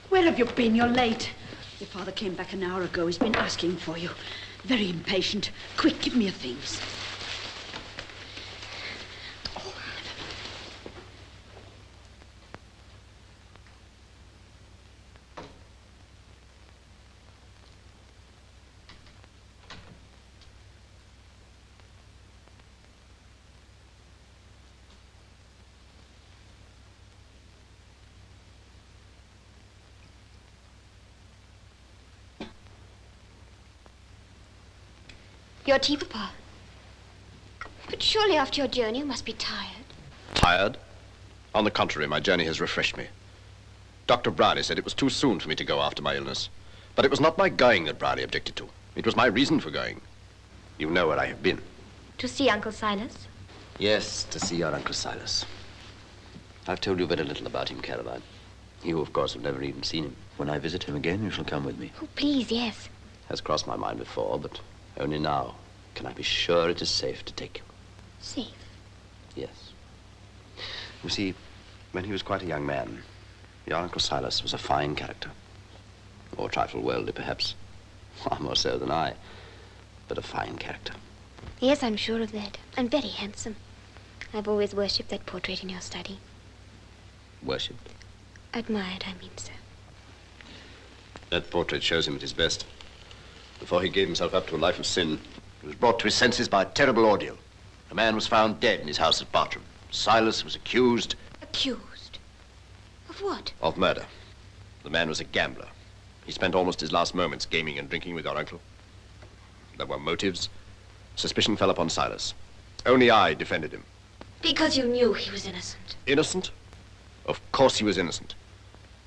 Where have you been? You're late. Your father came back an hour ago. He's been asking for you. Very impatient. Quick, give me your things. Your tea, Papa. But surely after your journey you must be tired. Tired? On the contrary, my journey has refreshed me. Dr. Brierly said it was too soon for me to go after my illness. But it was not my going that Brierly objected to. It was my reason for going. You know where I have been. To see Uncle Silas? Yes, to see your Uncle Silas. I've told you very little about him, Caroline. You, of course, have never even seen him. When I visit him again, you shall come with me. Oh, please, yes. Has crossed my mind before, but only now can I be sure it is safe to take you. Safe? Yes. You see, when he was quite a young man, your Uncle Silas was a fine character. Or a trifle worldly, perhaps. Far more so than I. But a fine character. Yes, I'm sure of that. And very handsome. I've always worshipped that portrait in your study. Worshipped? Admired, I mean, sir. That portrait shows him at his best. Before he gave himself up to a life of sin, he was brought to his senses by a terrible ordeal. A man was found dead in his house at Bartram. Silas was accused. Accused? Of what? Of murder. The man was a gambler. He spent almost his last moments gaming and drinking with your uncle. There were motives. Suspicion fell upon Silas. Only I defended him. Because you knew he was innocent. Innocent? Of course he was innocent.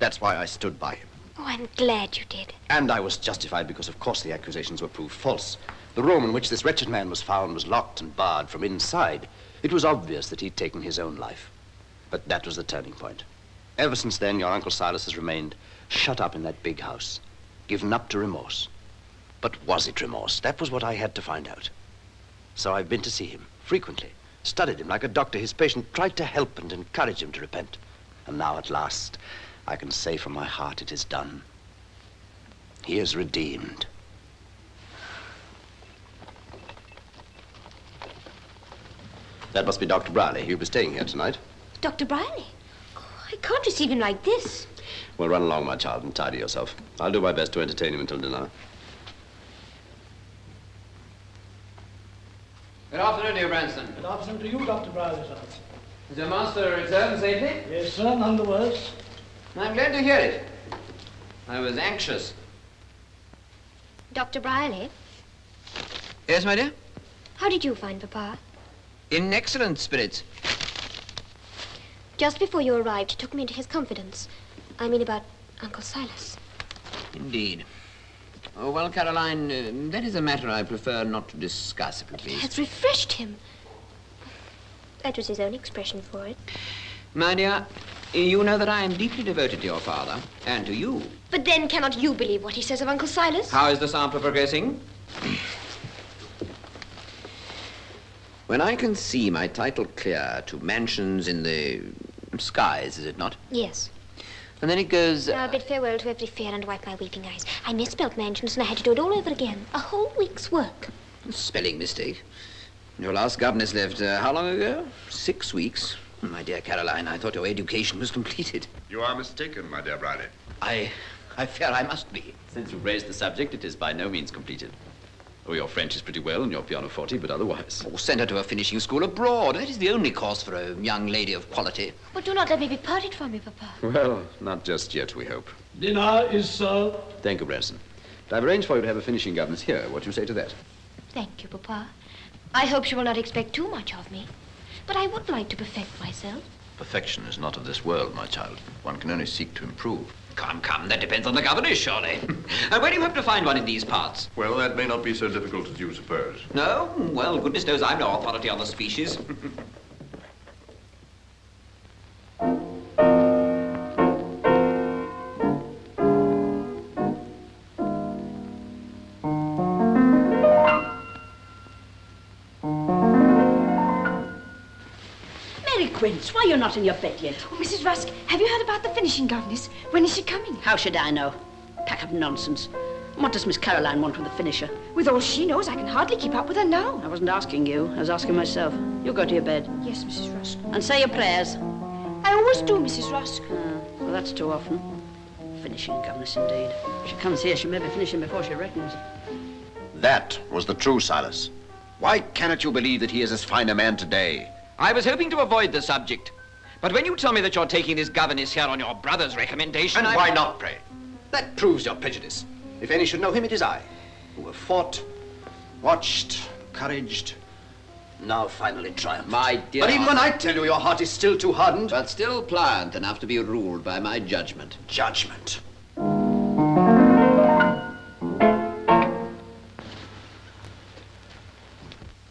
That's why I stood by him. Oh, I'm glad you did. And I was justified because, of course, the accusations were proved false. The room in which this wretched man was found was locked and barred from inside. It was obvious that he'd taken his own life. But that was the turning point. Ever since then, your Uncle Silas has remained shut up in that big house, given up to remorse. But was it remorse? That was what I had to find out. So I've been to see him frequently, studied him like a doctor his patient, tried to help and encourage him to repent. And now, at last, I can say from my heart it is done. He is redeemed. That must be Dr. Brierly. He'll be staying here tonight. Dr. Brierly? Oh, I can't receive him like this. Well, run along, my child, and tidy yourself. I'll do my best to entertain him until dinner. Good afternoon, dear Branson. Good afternoon to you, Dr. Brierly, sir. Has your master returned safely? Yes, sir, none the worse. I'm glad to hear it. I was anxious. Dr. Brierly? Yes, my dear? How did you find Papa? In excellent spirits. Just before you arrived, he took me into his confidence. I mean about Uncle Silas. Indeed. Oh, well, Caroline, that is a matter I prefer not to discuss, if you It please. has refreshed him. That was his own expression for it. My dear, you know that I am deeply devoted to your father and to you. But then cannot you believe what he says of Uncle Silas? How is the sample progressing? When I can see my title clear to mansions in the skies, is it not? Yes. And then it goes... Now bid farewell to every fear and wipe my weeping eyes. I misspelled mansions and I had to do it all over again. A whole week's work. Spelling mistake. Your last governess left how long ago? 6 weeks. My dear Caroline, I thought your education was completed. You are mistaken, my dear Brierly. I fear I must be. Since you've raised the subject, it is by no means completed. Oh, your French is pretty well and your pianoforte, but otherwise. Oh, send her to a finishing school abroad. That is the only course for a young lady of quality. But do not let me be parted from you, Papa. Well, not just yet, we hope. Dinner is served. Thank you, Branson. I've arranged for you to have a finishing governess here. What do you say to that? Thank you, Papa. I hope she will not expect too much of me. But I would like to perfect myself. Perfection is not of this world, my child. One can only seek to improve. Come, come, that depends on the governess, surely. And where do you hope to find one in these parts? Well, that may not be so difficult as you suppose. No? Well, goodness knows I'm no authority on the species. Merry Quince, why are you not in your bed yet? Oh, Mrs. Rusk, have you heard about the finishing governess? When is she coming? How should I know? Pack of nonsense. What does Miss Caroline want with the finisher? With all she knows, I can hardly keep up with her now. I wasn't asking you. I was asking myself. You go to your bed. Yes, Mrs. Rusk. And say your prayers. I always do, Mrs. Rusk. Well, that's too often. Finishing governess, indeed. If she comes here, she may be finishing before she reckons. That was the true Silas. Why cannot you believe that he is as fine a man today? I was hoping to avoid the subject. But when you tell me that you're taking this governess here on your brother's recommendation, And why not, pray? That proves your prejudice. If any should know him, it is I, who have fought, watched, encouraged, now finally triumphed. My dear... But even when I tell you your heart is still too hardened... But still pliant enough to be ruled by my judgment. Judgment.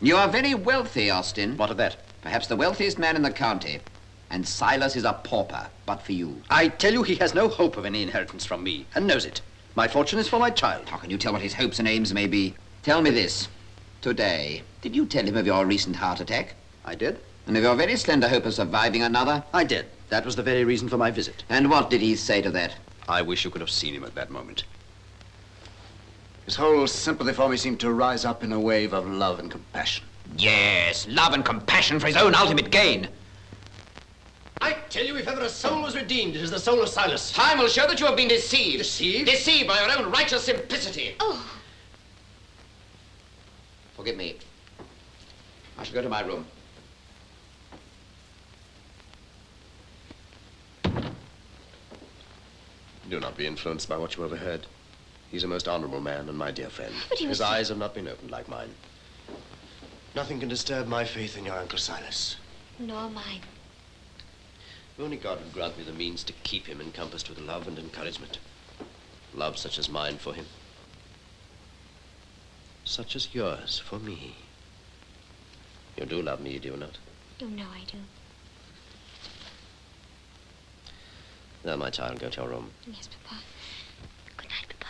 You are very wealthy, Austin. What of that? Perhaps the wealthiest man in the county. And Silas is a pauper, but for you. I tell you he has no hope of any inheritance from me, and knows it. My fortune is for my child. How can you tell what his hopes and aims may be? Tell me this. Today, did you tell him of your recent heart attack? I did. And of your very slender hope of surviving another? I did. That was the very reason for my visit. And what did he say to that? I wish you could have seen him at that moment. His whole sympathy for me seemed to rise up in a wave of love and compassion. Yes, love and compassion for his own ultimate gain. I tell you, if ever a soul was redeemed, it is the soul of Silas. Time will show that you have been deceived. Deceived? Deceived by your own righteous simplicity. Oh. Forgive me. I shall go to my room. Do not be influenced by what you overheard. He's a most honorable man and my dear friend. But he was... His eyes have not been opened like mine. Nothing can disturb my faith in your Uncle Silas. Nor mine. If only God would grant me the means to keep him encompassed with love and encouragement. Love such as mine for him. Such as yours for me. You do love me, do you not? Oh, no, I do. Now, my child, go to your room. Yes, Papa. Good night, Papa.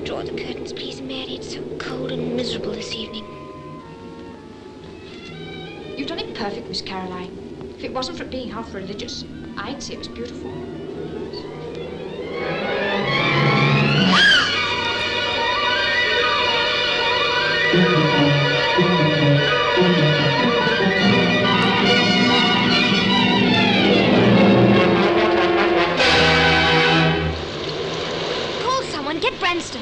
Draw the curtains, please, Mary. It's so cold and miserable this evening. You've done it perfect, Miss Caroline. If it wasn't for it being half religious, I'd say it was beautiful. Call someone. Get Branston.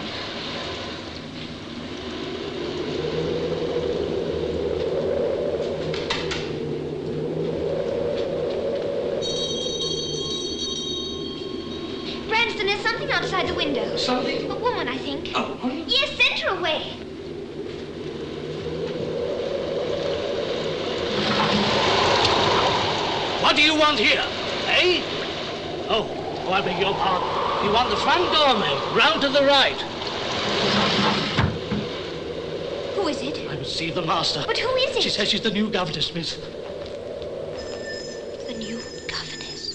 Branston, there's something outside the window. Something? A woman, I think. A woman? Yes, send her away. What do you want here? Eh? Oh, I beg your pardon. You want the front door, ma'am. Round to the right. Who is it? I must see the master. But who is it? She says she's the new governess, miss. The new governess.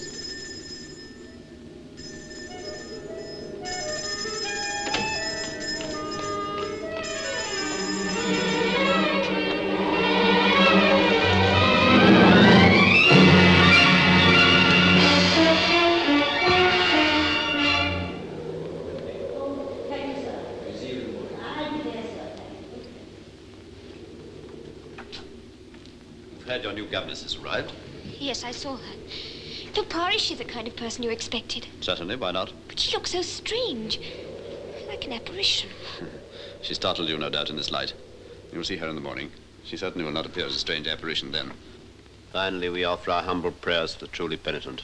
You've heard your new governess has arrived? Yes, I saw her. Papa, is she the kind of person you expected? Certainly, why not? But she looks so strange. Like an apparition. She startled you, no doubt, in this light. You will see her in the morning. She certainly will not appear as a strange apparition then. Finally, we offer our humble prayers for the truly penitent.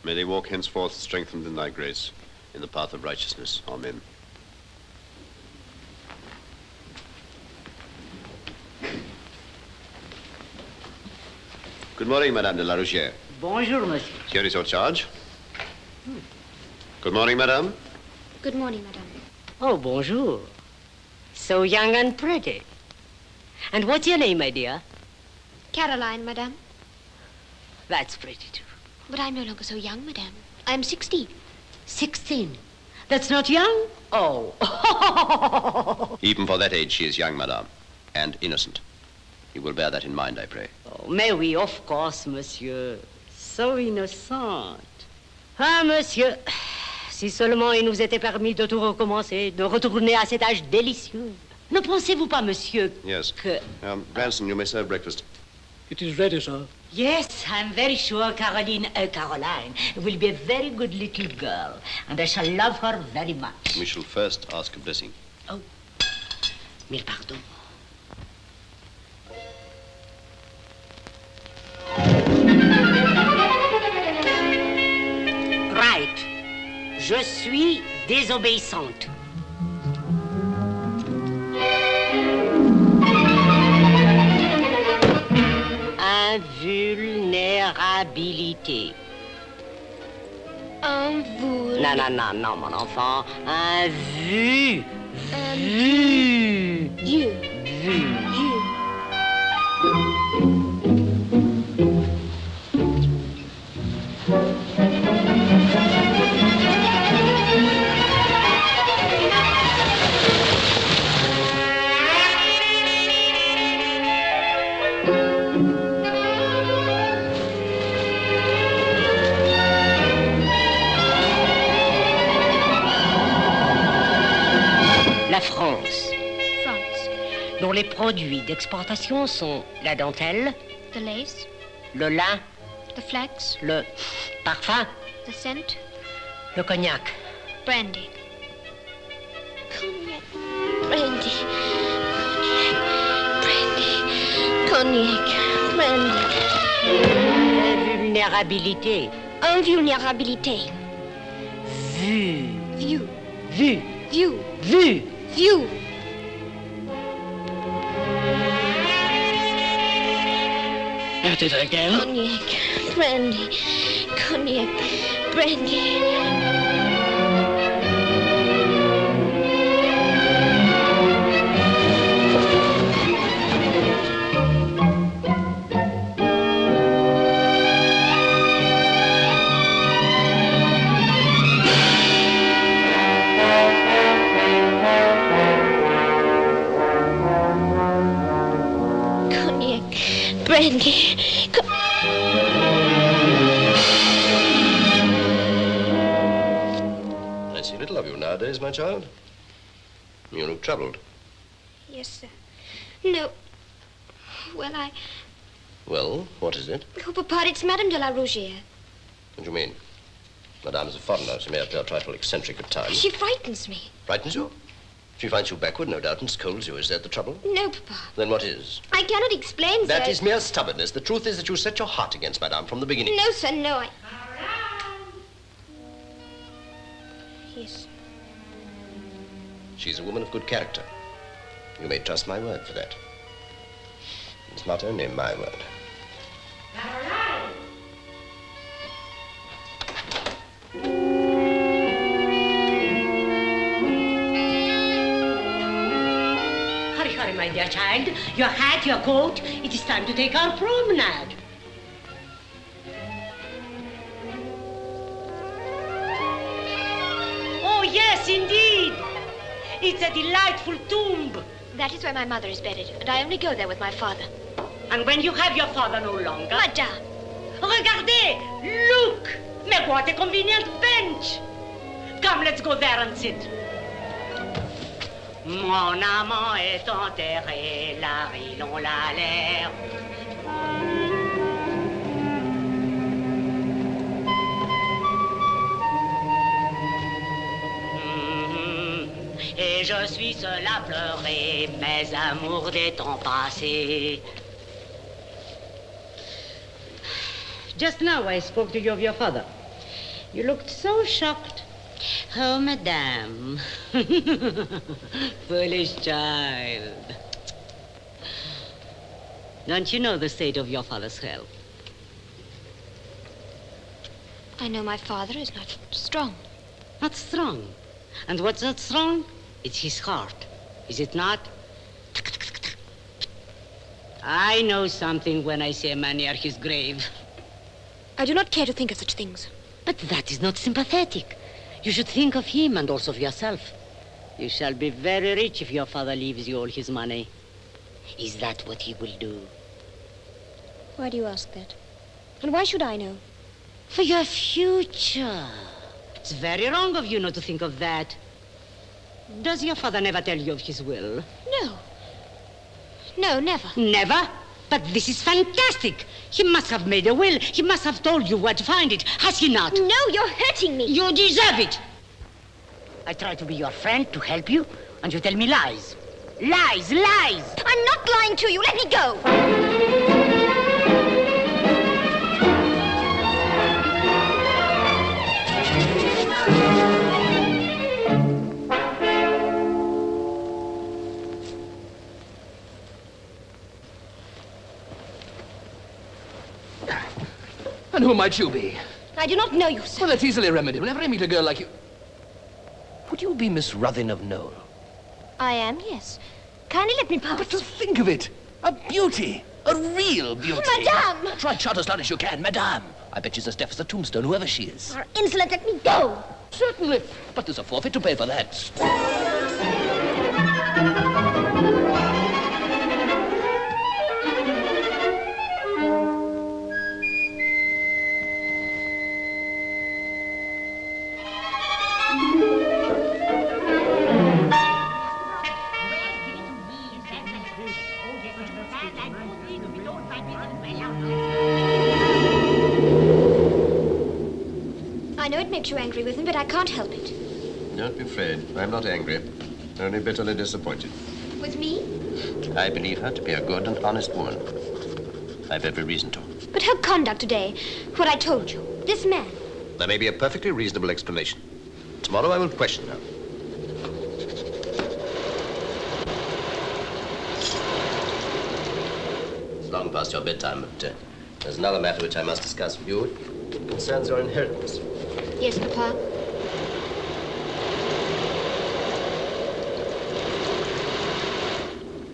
May they walk henceforth strengthened in thy grace, in the path of righteousness. Amen. Good morning, Madame de la Rougierre. Bonjour, monsieur. Here is your charge. Good morning, Madame. Good morning, madame. Oh, bonjour. So young and pretty. And what's your name, my dear? Caroline, madame. That's pretty, too. But I'm no longer so young, madame. I'm 16. 16. That's not young? Oh. Even for that age, she is young, Madame, and innocent. You will bear that in mind, I pray. Oh, mais oui, of course, monsieur. So innocent. Ah, monsieur, si seulement il nous était permis de tout recommencer, de retourner à cet âge délicieux. Ne pensez-vous pas, monsieur, Yes. que... Branson, you may serve breakfast. It is ready, sir. Yes, I'm very sure Caroline will be a very good little girl, and I shall love her very much. We shall first ask a blessing. Oh, mille pardons. Right. Je suis désobéissante. Invulnérabilité. Non, non, non, non, mon enfant. Vu. La France, dont les produits d'exportation sont la dentelle, The lace, le lin, the flax, le parfum, the scent, le cognac. brandy. Cognac, brandy, cognac, brandy. Invulnérabilité. Invulnérabilité. Vue. View, Vue. view, Vue. view. At it again. Cognac, brandy, cognac, brandy. Brandy. I see little of you nowadays, my child. You look troubled. Yes, sir. No. Well, Well, what is it? Oh, Papa, it's Madame de la Rougierre. What do you mean? Madame is a foreigner. She may appear a trifle eccentric at times. She frightens me. Frightens you? She finds you backward, no doubt, and scolds you. Is that the trouble? No, Papa. Then what is? I cannot explain, sir. That is mere stubbornness. The truth is that you set your heart against Madame from the beginning. No, sir, no, Yes. She's a woman of good character. You may trust my word for that. It's not only my word. Hurry, hurry, my dear child. Your hat, your coat. It is time to take our promenade. Oh, yes, indeed. It's a delightful tomb. That is where my mother is buried, and I only go there with my father. And when you have your father no longer... Madame. Regardez! Look! Mais what a convenient bench! Come, let's go there and sit. Mon amant est enterré, la rue l'on l'a l'air. Et je suis seul à pleurer mes amours des temps passés. Just now I spoke to you of your father. You looked so shocked. Oh, madame. Foolish child. Don't you know the state of your father's health? I know my father is not strong. Not strong. And what's not strong? It's his heart. Is it not? I know something when I see a man near his grave. I do not care to think of such things. But that is not sympathetic. You should think of him and also of yourself. You shall be very rich if your father leaves you all his money. Is that what he will do? Why do you ask that? And why should I know? For your future. It's very wrong of you not to think of that. Does your father never tell you of his will? No. No, never. Never? But this is fantastic. He must have made a will. He must have told you where to find it. Has he not? No, you're hurting me. You deserve it. I try to be your friend, to help you, and you tell me lies. Lies, lies! I'm not lying to you. Let me go. And who might you be? I do not know you, sir. Well, that's easily remedied. Whenever I meet a girl like you... Would you be Miss Ruthyn of Knoll? I am, yes. Kindly let me pass. But to think of it! A beauty! A real beauty! Madame! Try to shout as loud as you can, Madame! I bet she's as deaf as a tombstone, whoever she is. You are insolent. Let me go. Certainly. But there's a forfeit to pay for that. I know it makes you angry with me, but I can't help it. Don't be afraid. I'm not angry. Only bitterly disappointed. With me? I believe her to be a good and honest woman. I've every reason to. But her conduct today, what I told you, this man. There may be a perfectly reasonable explanation. Tomorrow I will question her. It's long past your bedtime, but there's another matter which I must discuss with you. It concerns your inheritance. Yes, Papa.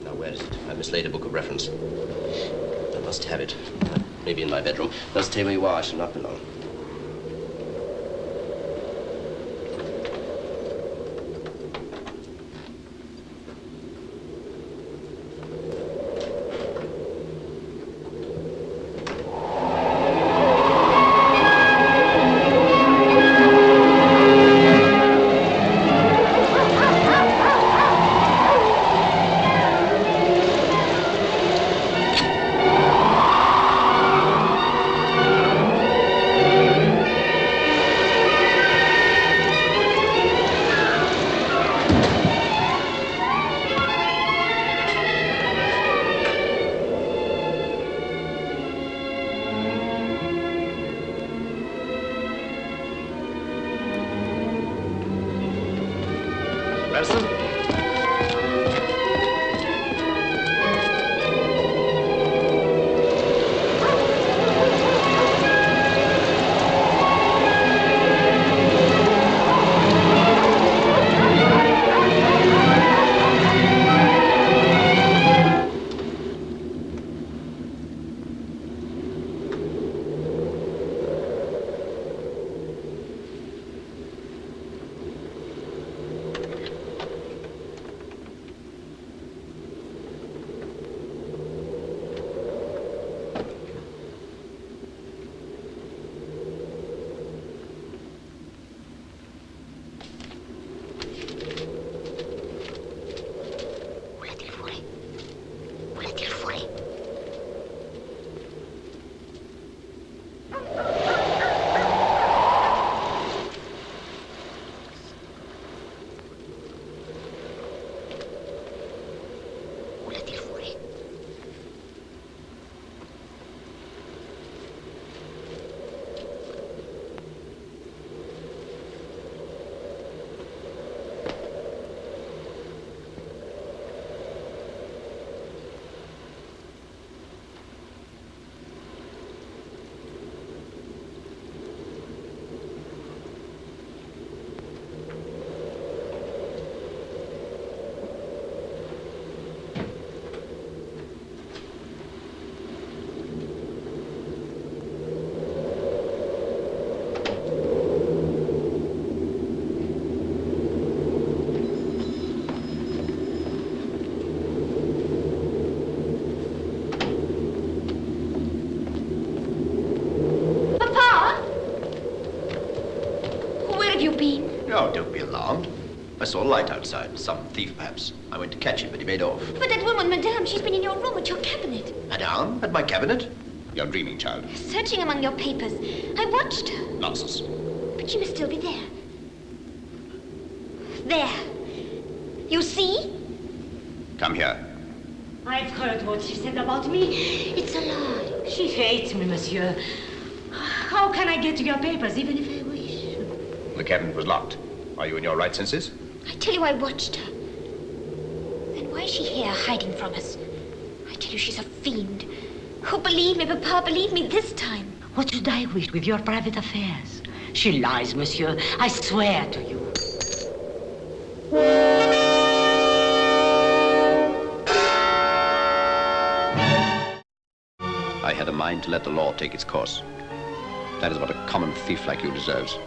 Now, where is it? I mislaid a book of reference. I must have it. Maybe in my bedroom. Now stay where you are. I shall not be long. been? No, don't be alarmed. I saw a light outside. Some thief, perhaps. I went to catch him, but he made off. But that woman, Madame, she's been in your room at your cabinet. Madame? At my cabinet? You're dreaming, child. Searching among your papers. I watched her. Nonsense. But she must still be there. There. You see? Come here. I've heard what she said about me. It's a lie. She hates me, monsieur. How can I get to your papers, even if I wish? The cabinet was locked. Are you in your right senses? I tell you, I watched her. Then why is she here, hiding from us? I tell you, she's a fiend. Oh, believe me, Papa, believe me this time. What should I wish with your private affairs? She lies, monsieur. I swear to you. I had a mind to let the law take its course. That is what a common thief like you deserves.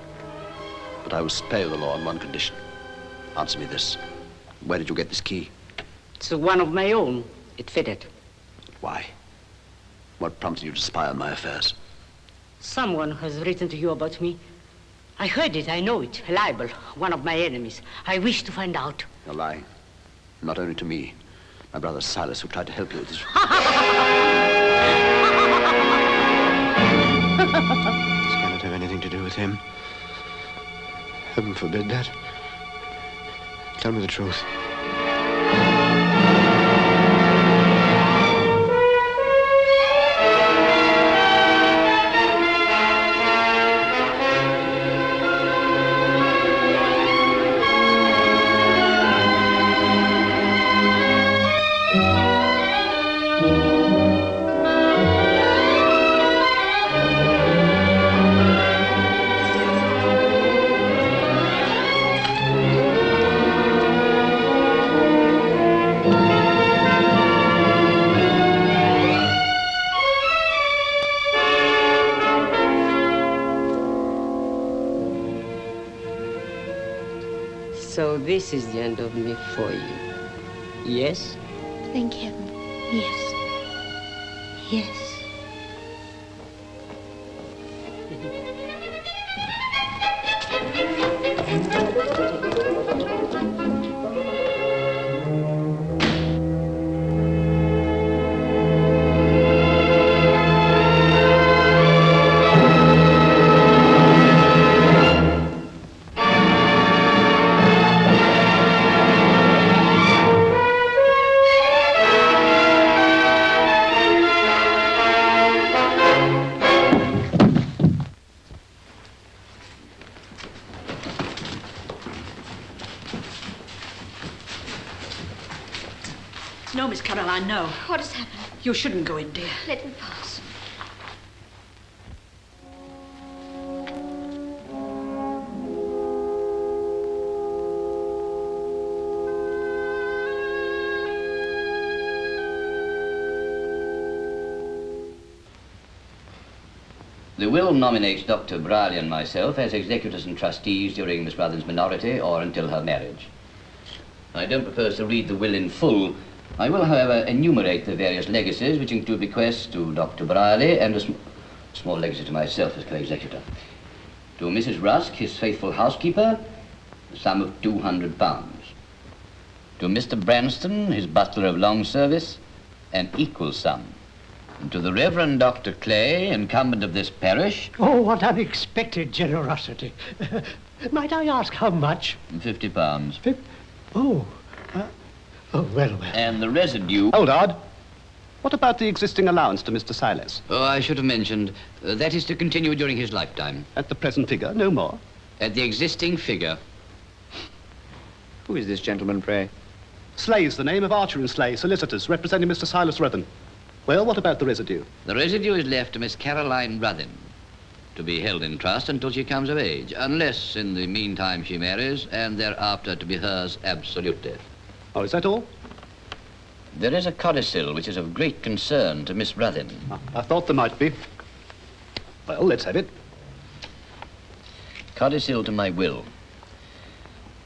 But I will spare the law on one condition. Answer me this. Where did you get this key? It's one of my own. It fitted. Why? What prompted you to spy on my affairs? Someone has written to you about me. I heard it, I know it. A libel, one of my enemies. I wish to find out. You're lying. Not only to me. My brother Silas, who tried to help you with his... This cannot have anything to do with him. Heaven forbid that. Tell me the truth. So this is the end of me for you. Yes? Thank heaven. Yes. Yes. No, Miss Caroline, no. What has happened? You shouldn't go in, dear. Let me pass. The will nominates Dr. Brierley and myself as executors and trustees during Miss Ruthyn's minority or until her marriage. I don't propose to read the will in full. I will, however, enumerate the various legacies, which include bequests to Dr. Brierley and a small legacy to myself as co-executor. To Mrs. Rusk, his faithful housekeeper, the sum of £200. To Mr. Branston, his butler of long service, an equal sum. And to the Reverend Dr. Clay, incumbent of this parish... Oh, what unexpected generosity. Might I ask how much? £50. Oh, well. And the residue... Hold on. What about the existing allowance to Mr. Silas? Oh, I should have mentioned. That is to continue during his lifetime. At the present figure, no more? At the existing figure. Who is this gentleman, pray? Slay's the name of Archer and Slay, solicitors, representing Mr. Silas Ruthyn. Well, what about the residue? The residue is left to Miss Caroline Ruthyn, to be held in trust until she comes of age, unless in the meantime she marries, and thereafter to be hers absolutely. Oh, is that all? There is a codicil which is of great concern to Miss Ruthyn. I thought there might be. Well, let's have it. Codicil to my will.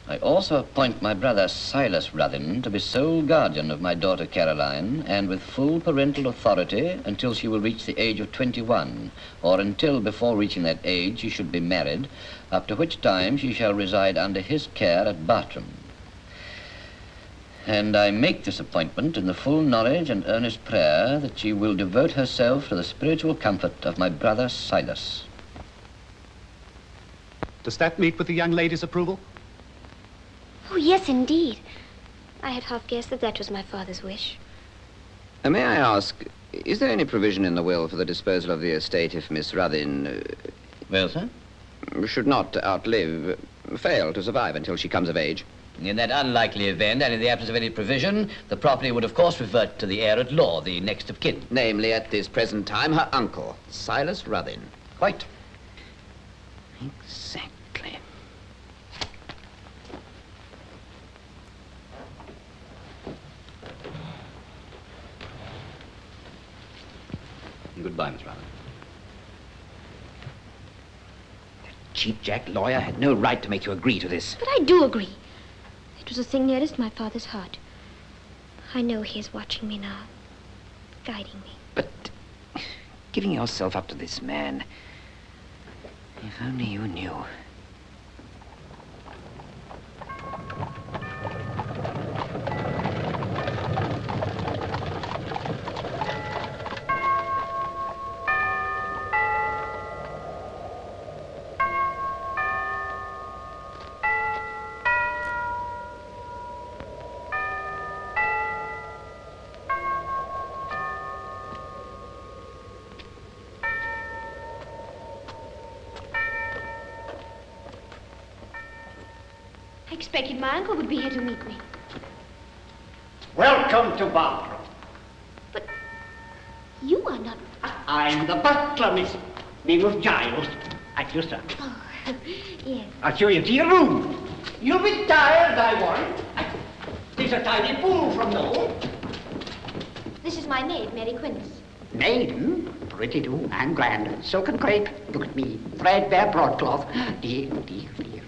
I also appoint my brother Silas Ruthyn to be sole guardian of my daughter Caroline, and with full parental authority until she will reach the age of 21, or until before reaching that age she should be married, after which time she shall reside under his care at Bartram. And I make this appointment in the full knowledge and earnest prayer that she will devote herself to the spiritual comfort of my brother Silas. Does that meet with the young lady's approval? Oh, yes, indeed. I had half guessed that that was my father's wish. May I ask, is there any provision in the will for the disposal of the estate if Miss Ruthyn... Well, sir? Should not fail to survive until she comes of age? In that unlikely event, and in the absence of any provision, the property would of course revert to the heir at law, the next of kin. Namely, at this present time, her uncle, Silas Ruthyn. Quite. Exactly. Goodbye, Miss Ruthyn. Cheap-jack lawyer had no right to make you agree to this. But I do agree. It was a thing nearest my father's heart. I know he is watching me now, guiding me. But giving yourself up to this man, if only you knew. I expected my uncle would be here to meet me. Welcome to Bartram. But you are not... I'm the butler, miss. Name of Giles. At your service. Oh, yes. I'll show you to your room. You'll be tired, I warrant. There's a tiny pool from the home. This is my maid, Mary Quinnis. Maiden? Pretty too, and grand. Silk and crepe. Look at me. Threadbare broadcloth. Dear, dear, dear.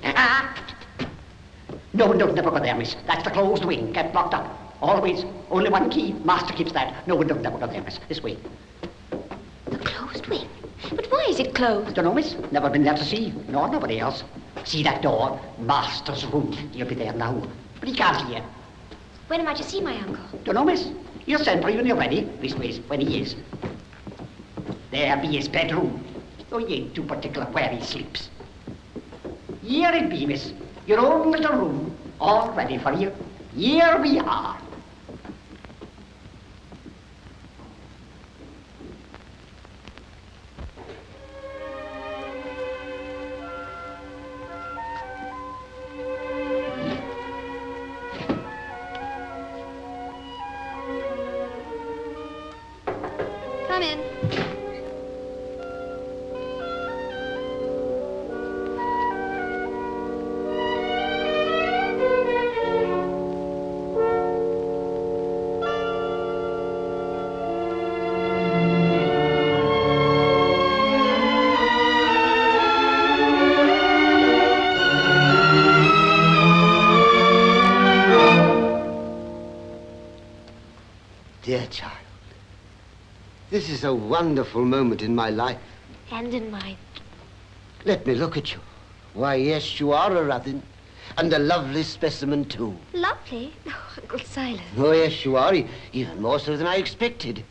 Ah! No, never go there, miss. That's the closed wing. Get locked up. Always. Only one key. Master keeps that. No, never go there, miss. This way. The closed wing? But why is it closed? Don't know, miss. Never been there to see. Nor nobody else. See that door? Master's room. He'll be there now. But he can't hear. When am I to see my uncle? Don't know, miss. He'll send for you when you're ready. This way, when he is. There be his bedroom. Though he ain't too particular where he sleeps. Here it be, miss. Your own little room, all ready for you. Here we are. Come in. Dear child, this is a wonderful moment in my life. And in mine. Let me look at you. Why, yes, you are a Ruthyn, and a lovely specimen, too. Lovely? Oh, Uncle Silas. Oh, yes, you are, even more so than I expected.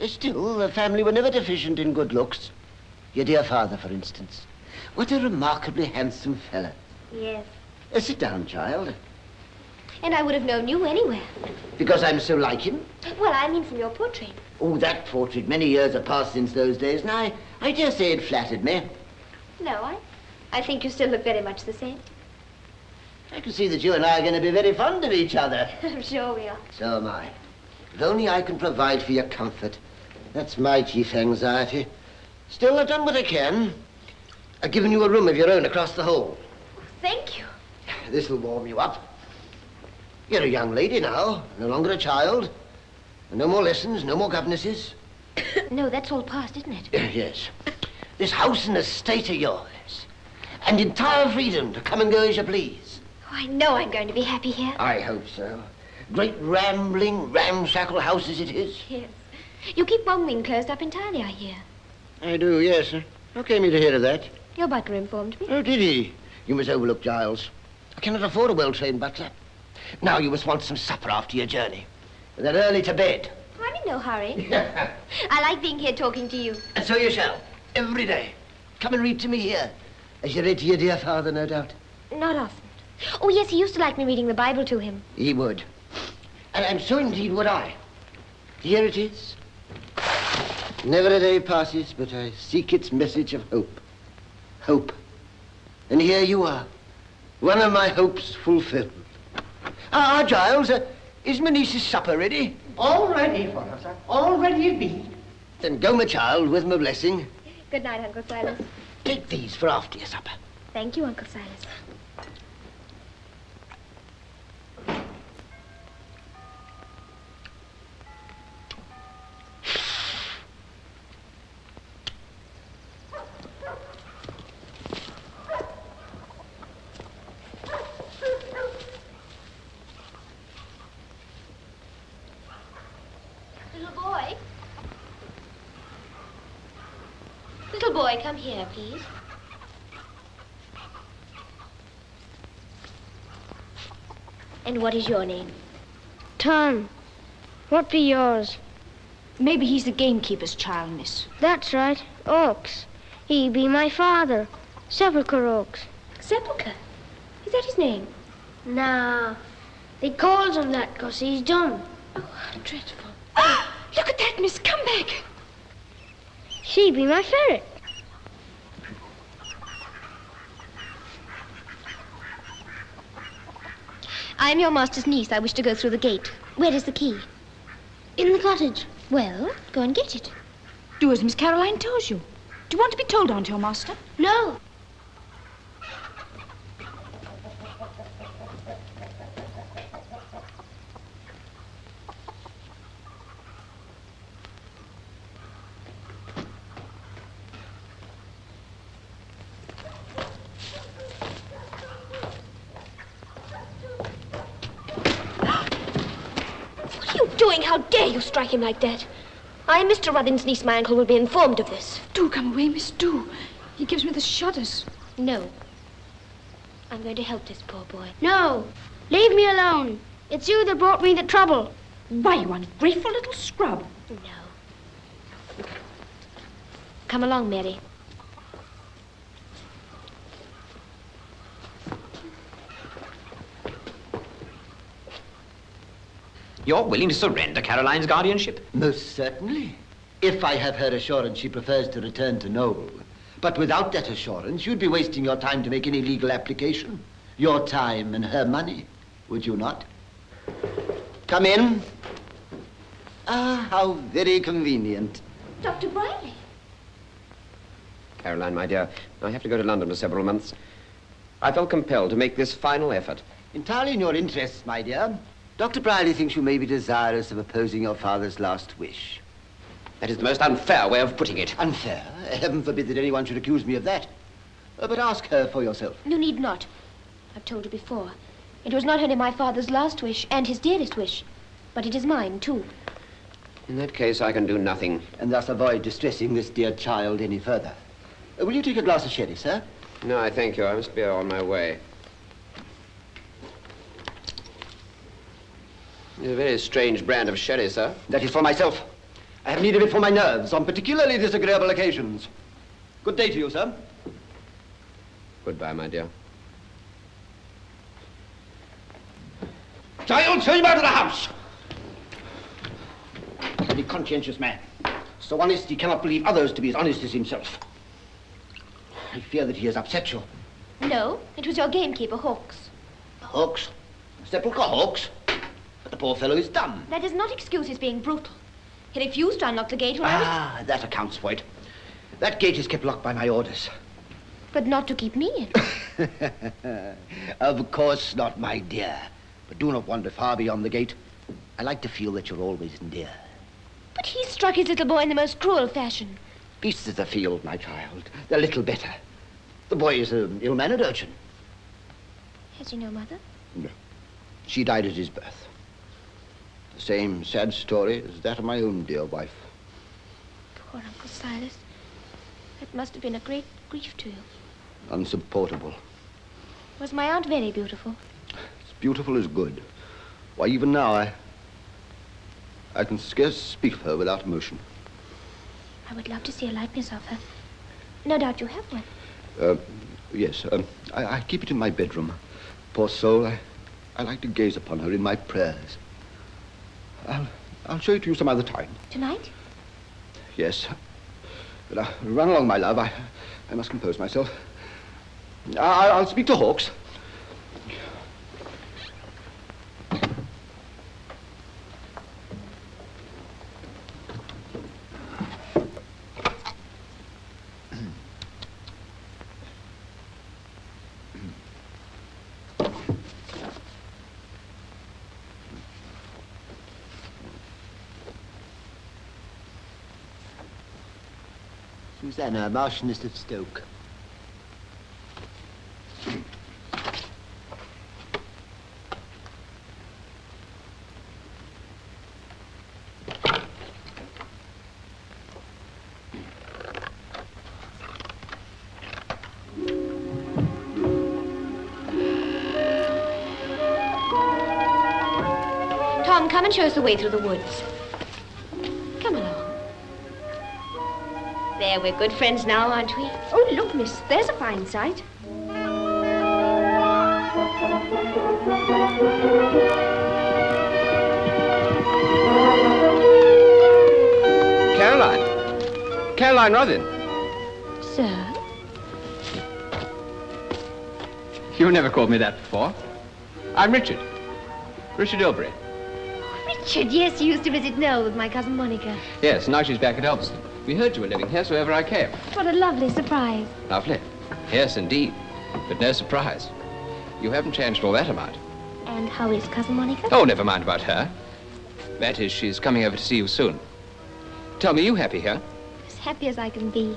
Still, the family were never deficient in good looks. Your dear father, for instance. What a remarkably handsome fellow. Yes. Sit down, child. And I would have known you anywhere. Because I'm so like him? Well, I mean from your portrait. Oh, that portrait. Many years have passed since those days, and I dare say it flattered me. No, I think you still look very much the same. I can see that you and I are going to be very fond of each other. I'm sure we are. So am I. If only I can provide for your comfort. That's my chief anxiety. Still, I've done what I can. I've given you a room of your own across the hall. Thank you. This'll warm you up. You're a young lady now, no longer a child. No more lessons, no more governesses. No, that's all past, isn't it? Yes. This house and estate are yours. and entire freedom to come and go as you please. Oh, I know I'm going to be happy here. I hope so. Great rambling, ramshackle house as it is. Yes. You keep one wing closed up entirely, I hear. I do, yes. How came you to hear of that? Your butler informed me. Oh, did he? You must overlook Giles. I cannot afford a well-trained butler. Now you must want some supper after your journey. And then early to bed. I'm in no hurry. I like being here talking to you. And so you shall. Every day. Come and read to me here. As you read to your dear father, no doubt. Not often. Oh, yes, he used to like me reading the Bible to him. He would. And so indeed would I. Here it is. Never a day passes but I seek its message of hope. Hope. And here you are. One of my hopes fulfilled. Ah, Giles, is my niece's supper ready? All ready for her, sir. All ready indeed. Then go, my child, with my blessing. Good night, Uncle Silas. Take these for after your supper. Thank you, Uncle Silas. Little boy, come here, please. And what is your name? Tom. What be yours? Maybe he's the gamekeeper's child, miss. That's right. Oaks. He be my father. Sepulchre Oaks. Sepulchre? Is that his name? Nah. They calls him that 'cause he's dumb. Oh, how dreadful. Ah! Look at that, miss. Come back. She be my ferret. I am your master's niece. I wish to go through the gate. Where is the key? In the cottage. Well, go and get it. Do as Miss Caroline tells you. Do you want to be told on to your master? No. How dare you strike him like that? I am Mr. Ruthyn's niece. My uncle will be informed of this. Do come away, miss, do. He gives me the shudders. No. I'm going to help this poor boy. No. Leave me alone. It's you that brought me the trouble. Why, you ungrateful little scrub. No. Come along, Mary. You're willing to surrender Caroline's guardianship? Most certainly. If I have her assurance she prefers to return to Noble. But without that assurance, you'd be wasting your time to make any legal application. Your time and her money, would you not? Come in. Ah, how very convenient. Dr. Briley. Caroline, my dear, I have to go to London for several months. I felt compelled to make this final effort. Entirely in your interests, my dear. Dr. Briley thinks you may be desirous of opposing your father's last wish. That is the most unfair way of putting it. Unfair? Heaven forbid that anyone should accuse me of that. But ask her for yourself. You need not. I've told you before. It was not only my father's last wish and his dearest wish, but it is mine, too. In that case, I can do nothing. And thus avoid distressing this dear child any further. Will you take a glass of sherry, sir? No, I thank you. I must be on my way. It's a very strange brand of sherry, sir. That is for myself. I have need of it for my nerves on particularly disagreeable occasions. Good day to you, sir. Goodbye, my dear. Giles, send him out of the house. A very conscientious man. So honest he cannot believe others to be as honest as himself. I fear that he has upset you. No, it was your gamekeeper, Hawks. Hawks? Sepulchre Hawks? But the poor fellow is dumb. That does not excuse his being brutal. He refused to unlock the gate when I was... Ah, that accounts for it. That gate is kept locked by my orders. But not to keep me in. Of course not, my dear. But do not wander far beyond the gate. I like to feel that you're always near. But he struck his little boy in the most cruel fashion. Beasts of the field, my child. They're little better. The boy is an ill-mannered urchin. Has he no mother? No. She died at his birth. The same sad story as that of my own dear wife. Poor Uncle Silas. That must have been a great grief to you. Unsupportable. Was my aunt very beautiful? As beautiful as good. Why, even now, I can scarce speak of her without emotion. I would love to see a likeness of her. No doubt you have one. Yes, I keep it in my bedroom. Poor soul, I like to gaze upon her in my prayers. I'll show it to you some other time. Tonight? Yes. But run along, my love. I must compose myself. I'll speak to Hawks. Susanna, Marchioness of Stoke. Tom, come and show us the way through the woods. Come along. There, we're good friends now, aren't we? Oh, look, miss, there's a fine sight. Caroline Ruthyn. Sir? You never called me that before. I'm Richard. Richard Ilbury. Richard, yes, you used to visit Nell with my cousin Monica. Yes, now she's back at Elveston. We heard you were living here, so over I came. What a lovely surprise. Lovely. Yes, indeed. But no surprise. You haven't changed all that amount. And how is cousin Monica? Oh, never mind about her. That is, she's coming over to see you soon. Tell me, you happy here? As happy as I can be.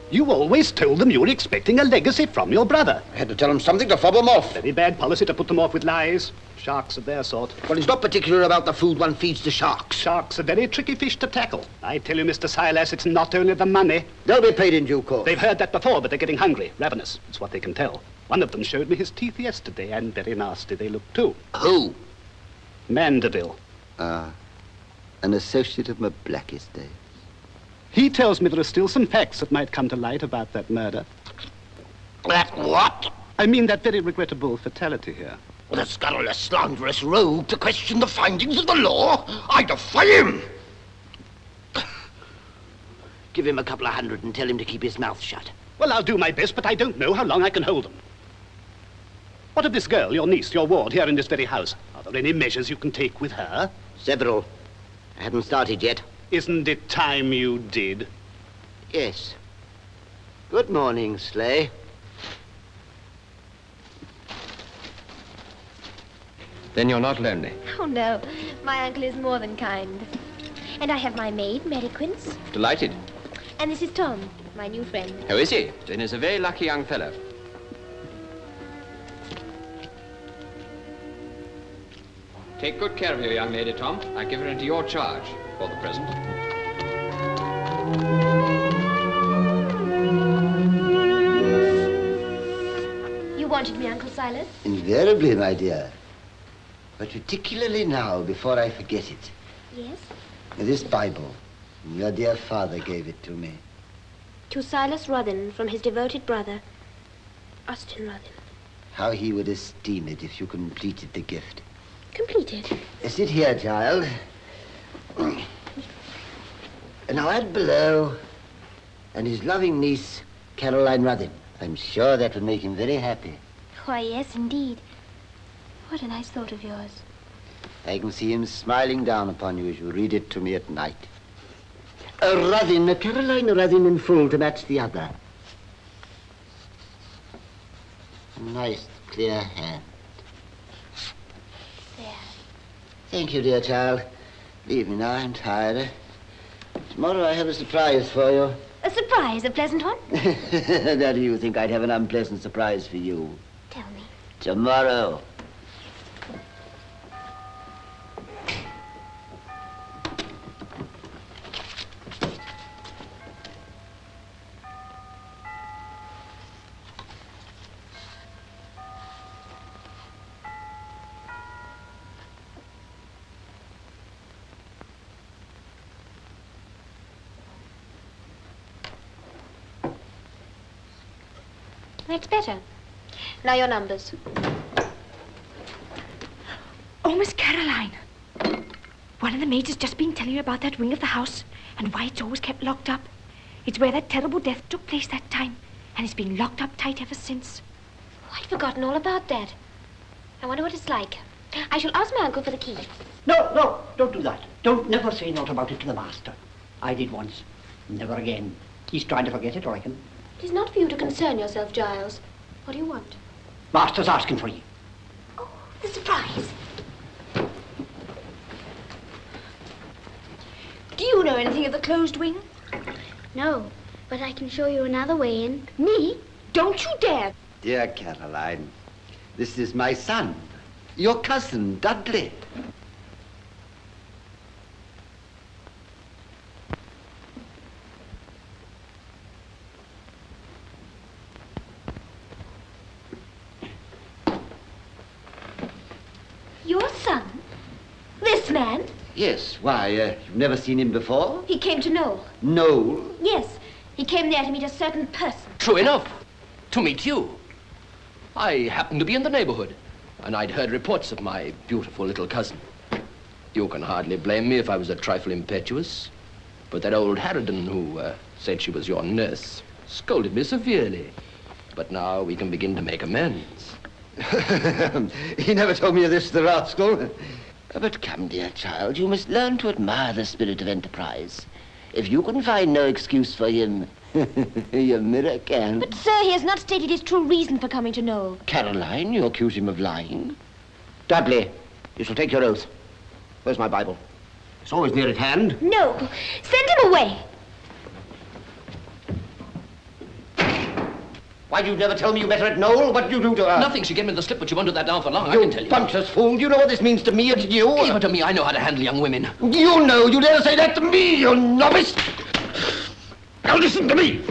You always told them you were expecting a legacy from your brother. I had to tell them something to fob them off. Very bad policy to put them off with lies. Sharks of their sort. Well, he's not particular about the food one feeds the sharks. Sharks are very tricky fish to tackle. I tell you, Mr. Silas, it's not only the money. They'll be paid in due course. They've heard that before, but they're getting hungry, ravenous. It's what they can tell. One of them showed me his teeth yesterday, and very nasty they look too. Who? Mandeville. An associate of my blackest days. He tells me there are still some facts that might come to light about that murder. That what? I mean that very regrettable fatality here. The scurrilous, slanderous rogue to question the findings of the law? I defy him! Give him a couple of hundred and tell him to keep his mouth shut. Well, I'll do my best, but I don't know how long I can hold him. What of this girl, your niece, your ward, here in this very house? Are there any measures you can take with her? Several. I haven't started yet. Isn't it time you did? Yes. Good morning, Slay. Then you're not lonely. Oh, no. My uncle is more than kind. And I have my maid, Mary Quince. Delighted. And this is Tom, my new friend. How is he? Then he's a very lucky young fellow. Take good care of your young lady, Tom. I give her into your charge for the present. You wanted me, Uncle Silas? Invariably, my dear. But particularly now, before I forget it. Yes? This Bible. Your dear father gave it to me. To Silas Ruthyn, from his devoted brother, Austin Ruthyn. How he would esteem it if you completed the gift. Completed? Sit here, child. Now add below, and his loving niece, Caroline Ruthyn. I'm sure that would make him very happy. Why, yes, indeed. What a nice thought of yours. I can see him smiling down upon you as you read it to me at night. Ruthyn, Caroline Ruthyn in full to match the other. A nice, clear hand. There. Thank you, dear child. Leave me now, I'm tired. Tomorrow I have a surprise for you. A surprise, a pleasant one? Now, do you think I'd have an unpleasant surprise for you? Tell me. Tomorrow. That's better. Now your numbers. Oh, Miss Caroline. One of the maids has just been telling you about that wing of the house and why it's always kept locked up. It's where that terrible death took place that time, and it's been locked up tight ever since. Oh, I'd forgotten all about that. I wonder what it's like. I shall ask my uncle for the key. No, don't do that. Don't never say naught about it to the master. I did once. Never again. He's trying to forget it, I reckon. It is not for you to concern yourself, Giles. What do you want? Master's asking for you. Oh, the surprise. Do you know anything of the closed wing? No, but I can show you another way in. Me? Don't you dare. Dear Caroline, this is my son, your cousin, Dudley. Your son? This man? Yes, why, you've never seen him before? He came to Noel. Noel? Yes, he came there to meet a certain person. True enough. To meet you. I happened to be in the neighborhood, and I'd heard reports of my beautiful little cousin. You can hardly blame me if I was a trifle impetuous, but that old harridan who said she was your nurse scolded me severely. But now we can begin to make amends. He never told me of this, the rascal. But come, dear child, you must learn to admire the spirit of enterprise. If you can find no excuse for him, your mirror can. But, sir, he has not stated his true reason for coming to Noel. Caroline, you accuse him of lying. Dudley, you shall take your oath. Where's my Bible? It's always near at hand. No. Send him away. Why did you never tell me you met her at Noel? What did you do to her? Nothing. She gave me the slip, but she won't do that now for long, I can tell you. You bumptious fool. Do you know what this means to me and to you? Leave her to me. I know how to handle young women. You know. You dare say that to me, you novice. Now listen to me.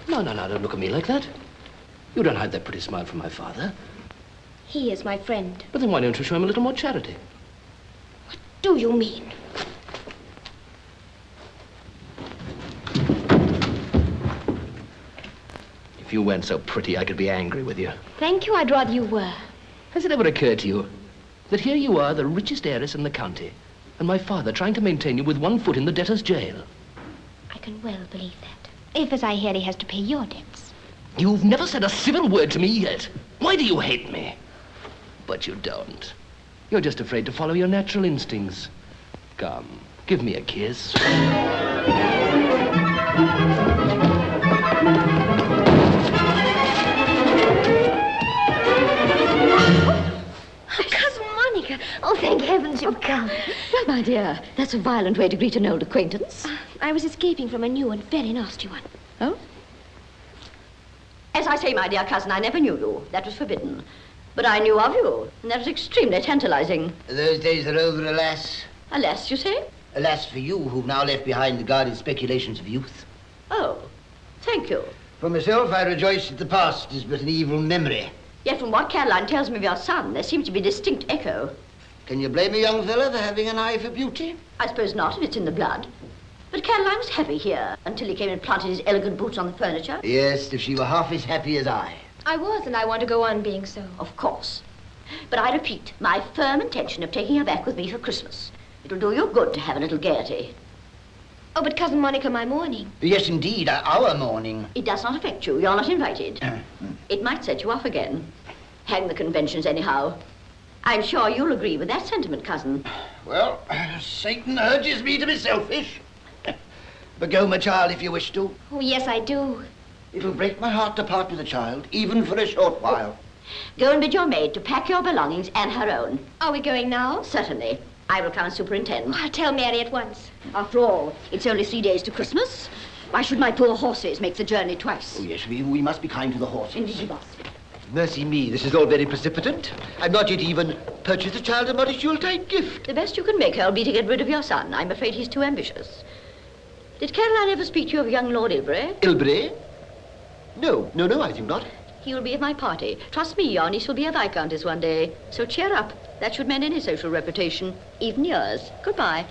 No, don't look at me like that. You don't hide that pretty smile from my father. He is my friend. But then why don't you show him a little more charity? What do you mean? If you weren't so pretty, I could be angry with you. Thank you, I'd rather you were. Has it ever occurred to you that here you are, the richest heiress in the county, and my father trying to maintain you with one foot in the debtor's jail? I can well believe that. If, as I hear, he has to pay your debts. You've never said a civil word to me yet. Why do you hate me? But you don't. You're just afraid to follow your natural instincts. Come, give me a kiss. Oh, thank heavens you've come. Well, my dear, that's a violent way to greet an old acquaintance. I was escaping from a new and very nasty one. Oh? As I say, my dear cousin, I never knew you. That was forbidden. But I knew of you, and that was extremely tantalizing. Those days are over, alas. Alas, you say? Alas for you, who've now left behind the guarded speculations of youth. Oh, thank you. For myself, I rejoice that the past is but an evil memory. Yet from what Caroline tells me of your son, there seems to be a distinct echo. Can you blame a young fellow for having an eye for beauty? I suppose not, if it's in the blood. But Caroline was happy here until he came and planted his elegant boots on the furniture. Yes, if she were half as happy as I. I was, and I want to go on being so. Of course. But I repeat, my firm intention of taking her back with me for Christmas. It'll do you good to have a little gaiety. Oh, but Cousin Monica, my mourning. Yes, indeed, our mourning. It does not affect you. You're not invited. It might set you off again. Hang the conventions anyhow. I'm sure you'll agree with that sentiment, cousin. Well, Satan urges me to be selfish. But go, my child, if you wish to. Oh, yes, I do. It'll break my heart to part with the child, even for a short while. Go and bid your maid to pack your belongings and her own. Are we going now? Certainly. I will come and superintend. I'll tell Mary at once. After all, it's only 3 days to Christmas. Why should my poor horses make the journey twice? Oh, yes, we must be kind to the horses. Indeed we must. Mercy me, this is all very precipitant. I've not yet even purchased the child a modest Yuletide gift. The best you can make her will be to get rid of your son. I'm afraid he's too ambitious. Did Caroline ever speak to you of young Lord Ilbury? Ilbury? No, I think not. He will be at my party. Trust me, your niece will be a viscountess one day. So cheer up. That should mend any social reputation, even yours. Goodbye.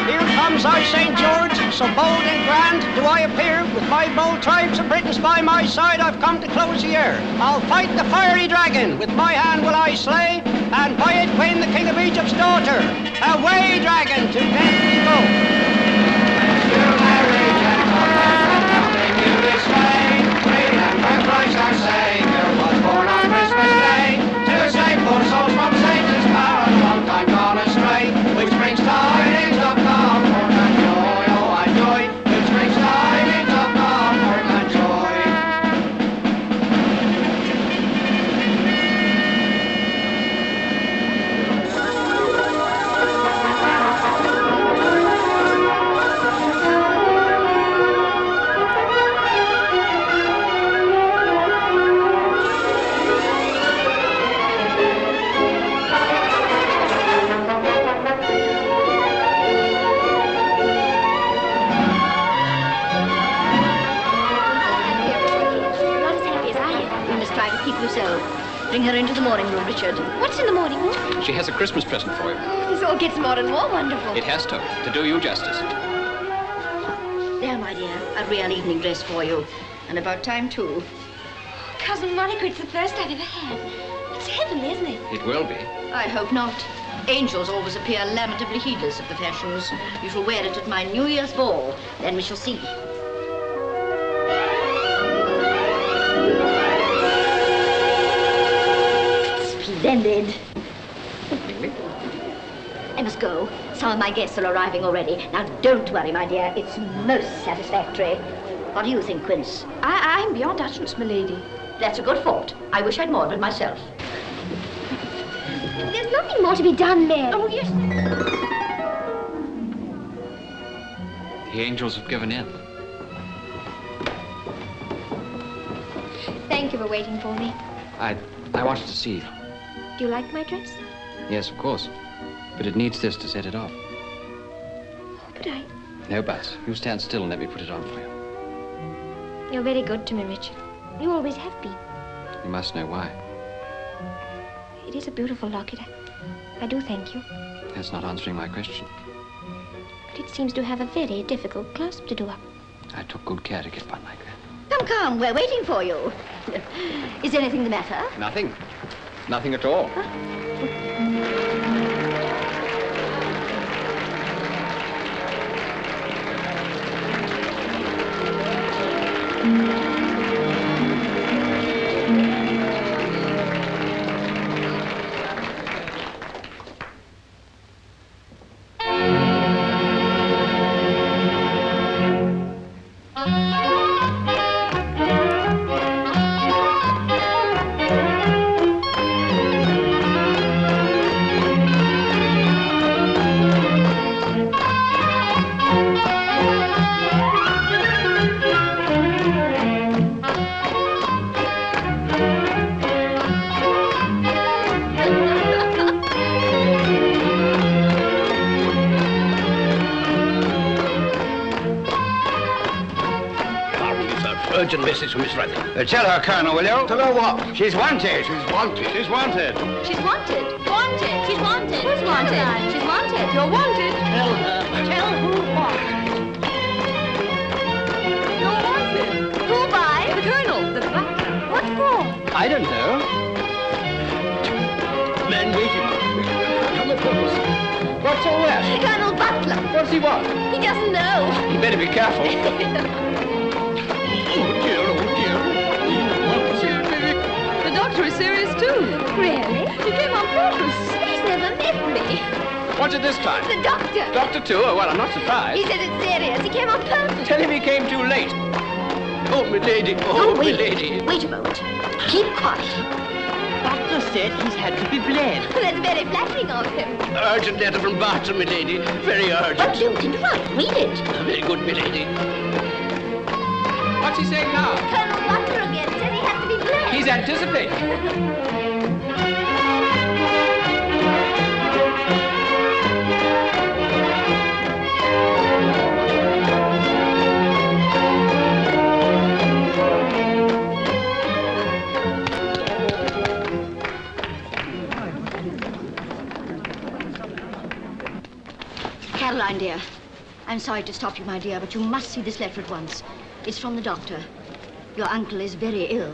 Here comes I, St. George, so bold and grand do I appear, with my bold tribes of Britons by my side. I've come to close the year. I'll fight the fiery dragon, with my hand will I slay, and by it win the king of Egypt's daughter. Away, dragon, to death we go. Our Savior was born on Christmas Day to save poor souls from Satan's power, a long time gone astray, which brings tidings of comfort and joy. Oh, I joy, which brings tidings of comfort and joy. Bring her into the morning room, Richard. What's in the morning room? She has a Christmas present for you. This all gets more and more wonderful. It has to do you justice. There, my dear, a real evening dress for you. And about time, too. Cousin Monica, it's the first I've ever had. It's heavenly, isn't it? It will be. I hope not. Angels always appear lamentably heedless of the fashions. You shall wear it at my New Year's ball. Then we shall see. Splendid. I must go. Some of my guests are arriving already. Now, don't worry, my dear. It's most satisfactory. What do you think, Quince? I'm beyond utterance, milady. That's a good fault. I wish I'd more of it myself. There's nothing more to be done, Mary. Oh, yes. The angels have given in. Thank you for waiting for me. I wanted to see you. Do you like my dress? Yes, of course. But it needs this to set it off. But I... No buts. You stand still and let me put it on for you. You're very good to me, Richard. You always have been. You must know why. It is a beautiful locket. I do thank you. That's not answering my question. But it seems to have a very difficult clasp to do up. I took good care to get one like that. Come, we're waiting for you. Is anything the matter? Nothing. Nothing at all. Urgent message from Miss Ruthyn. Tell her, Colonel, will you? Tell her what? She's wanted. She's wanted. She's wanted. She's wanted. Wanted. She's wanted. Who's wanted? Caroline, she's wanted. You're wanted. Tell her. Tell who what? You're wanted. Who by? The colonel. The butler. What for? I don't know. man waiting. Come at once. What's all that? Colonel Butler. What does he want? He doesn't know. He better be careful. Oh, dear, oh, dear. The doctor is serious, too. Really? He came on purpose. He's never met me. What's it this time? The doctor. Doctor, too? Oh, well, I'm not surprised. He said it's serious. He came on purpose. Tell him he came too late. Oh, milady. Oh, wait. milady. Wait a moment. Keep quiet. Doctor said he's had to be bled. That's very flattering of him. Urgent letter from Barton, milady. Very urgent. But you can write. Read it. Very good, milady. What's he saying now? Colonel Butler again said he had to be bled. He's anticipating. Caroline, dear. I'm sorry to stop you, my dear, but you must see this letter at once. It's from the doctor. Your uncle is very ill.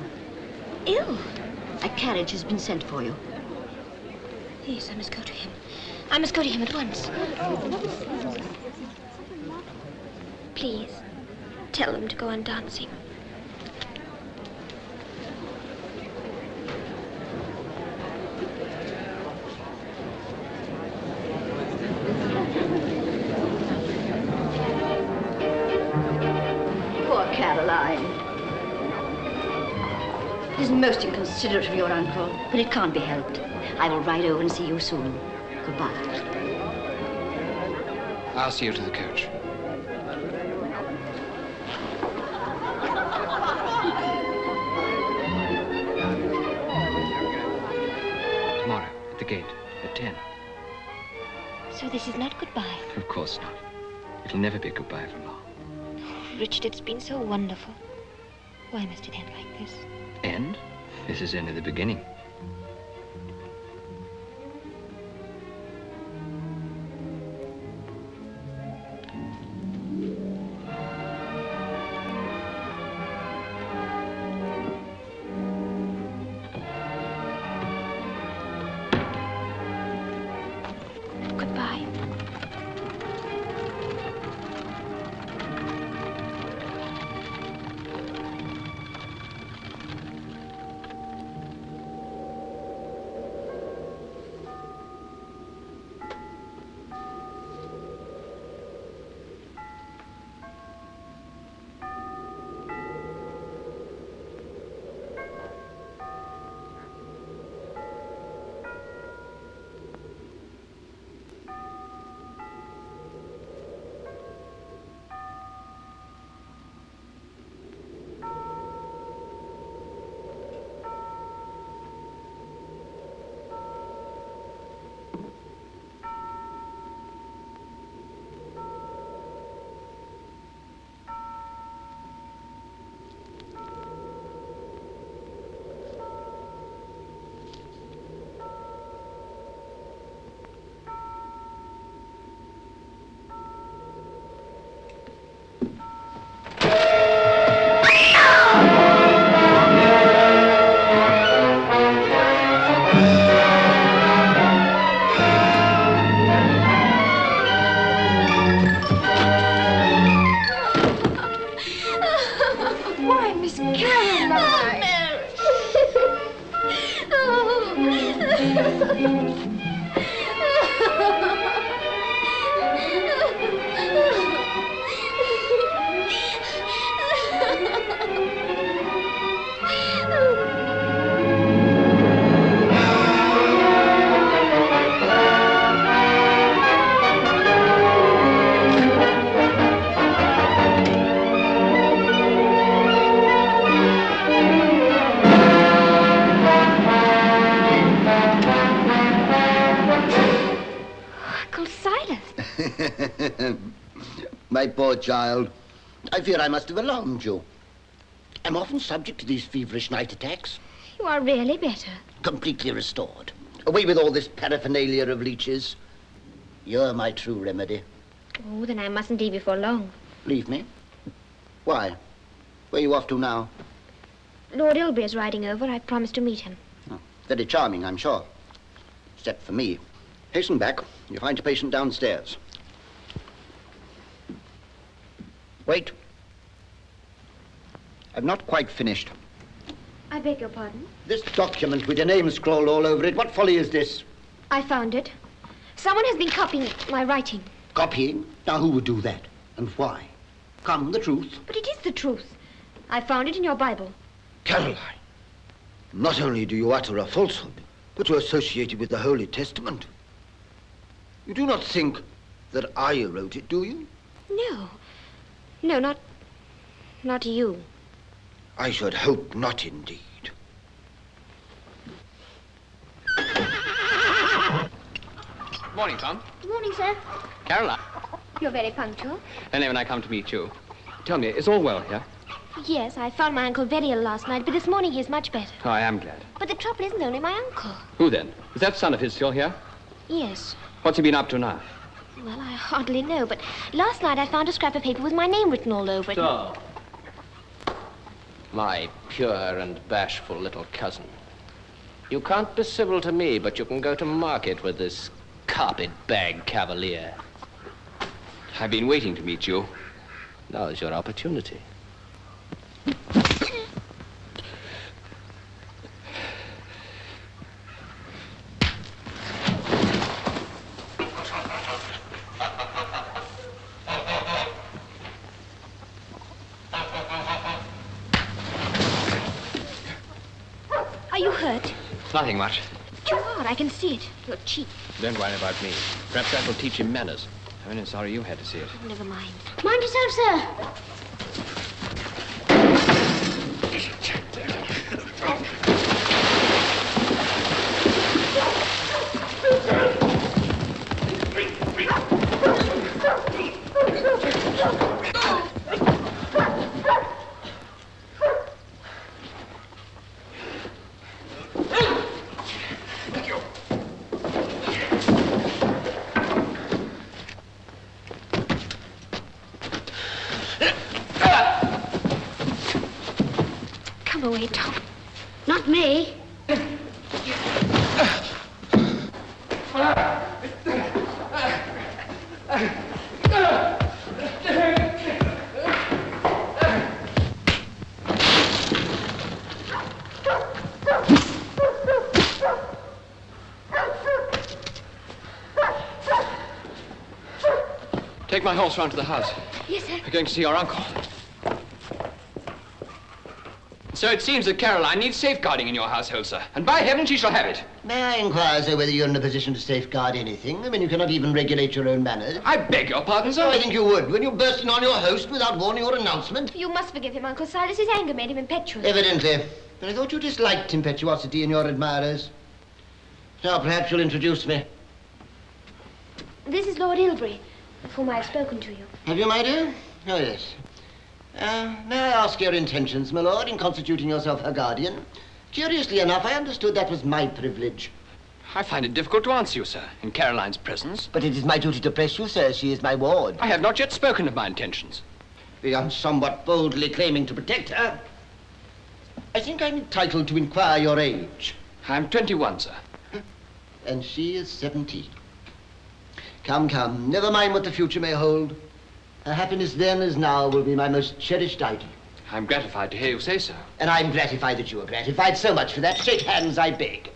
Ill? A carriage has been sent for you. Yes, I must go to him. I must go to him at once. Please, tell them to go on dancing. Poor Caroline. It is most inconsiderate of your uncle, but it can't be helped. I will ride over and see you soon. Goodbye. I'll see you to the coach. Tomorrow, at the gate, at 10. So this is not goodbye. Of course not. It'll never be goodbye for long. Richard, it's been so wonderful. Why must it end like this? End? This is only the beginning. Goodbye. My poor child. I fear I must have alarmed you. I'm often subject to these feverish night attacks. You are really better. Completely restored. Away with all this paraphernalia of leeches. You're my true remedy. Oh, then I mustn't leave you for long. Leave me? Why? Where are you off to now? Lord Ilbury is riding over. I promised to meet him. Oh, very charming, I'm sure. except for me. Hasten back. You find your patient downstairs. Wait. I've not quite finished. I beg your pardon? This document with your name scrawled all over it, what folly is this? I found it. Someone has been copying my writing. Copying? Now, who would do that? And why? Come, the truth. But it is the truth. I found it in your Bible. Caroline, not only do you utter a falsehood, but you associate it with the Holy Testament. You do not think that I wrote it, do you? No. No, not you. I should hope not, indeed. Morning, Tom. Good morning, sir. Caroline. You're very punctual. And when I come to meet you. Tell me, is all well here? Yes, I found my uncle very ill last night, but this morning he is much better. Oh, I am glad. But the trouble isn't only my uncle. Who then? Is that son of his still here? Yes. What's he been up to now? Well, I hardly know, but last night I found a scrap of paper with my name written all over it. So, my pure and bashful little cousin. You can't be civil to me, but you can go to market with this carpet-bag cavalier. I've been waiting to meet you. Now's your opportunity. Are you hurt? Nothing much. You are. I can see it. Your cheek. Don't worry about me. Perhaps that will teach him manners. I'm only sorry you had to see it. Never mind. Mind yourself, sir. Come away, Tom. Not me. Take my horse round to the house. Yes, sir. We're going to see your uncle. So it seems that Caroline needs safeguarding in your household, sir. And by heaven, she shall have it. May I inquire, sir, whether you're in a position to safeguard anything? I mean, you cannot even regulate your own manners. I beg your pardon, sir. Oh, I think you would, when you burst in on your host without warning or announcement. You must forgive him, Uncle Silas. His anger made him impetuous. Evidently. But I thought you disliked impetuosity in your admirers. Now, perhaps you'll introduce me. This is Lord Ilbury, of whom I have spoken to you. Have you, my dear? Oh, yes. May I ask your intentions, my lord, in constituting yourself her guardian? Curiously enough, I understood that was my privilege. I find it difficult to answer you, sir, in Caroline's presence. But it is my duty to press you, sir. She is my ward. I have not yet spoken of my intentions. Beyond somewhat boldly claiming to protect her, I think I'm entitled to inquire your age. I'm 21, sir. And she is 17. Come, come, never mind what the future may hold. Her happiness then as now will be my most cherished item. I'm gratified to hear you say so. And I'm gratified that you are gratified. So much for that. Shake hands, I beg.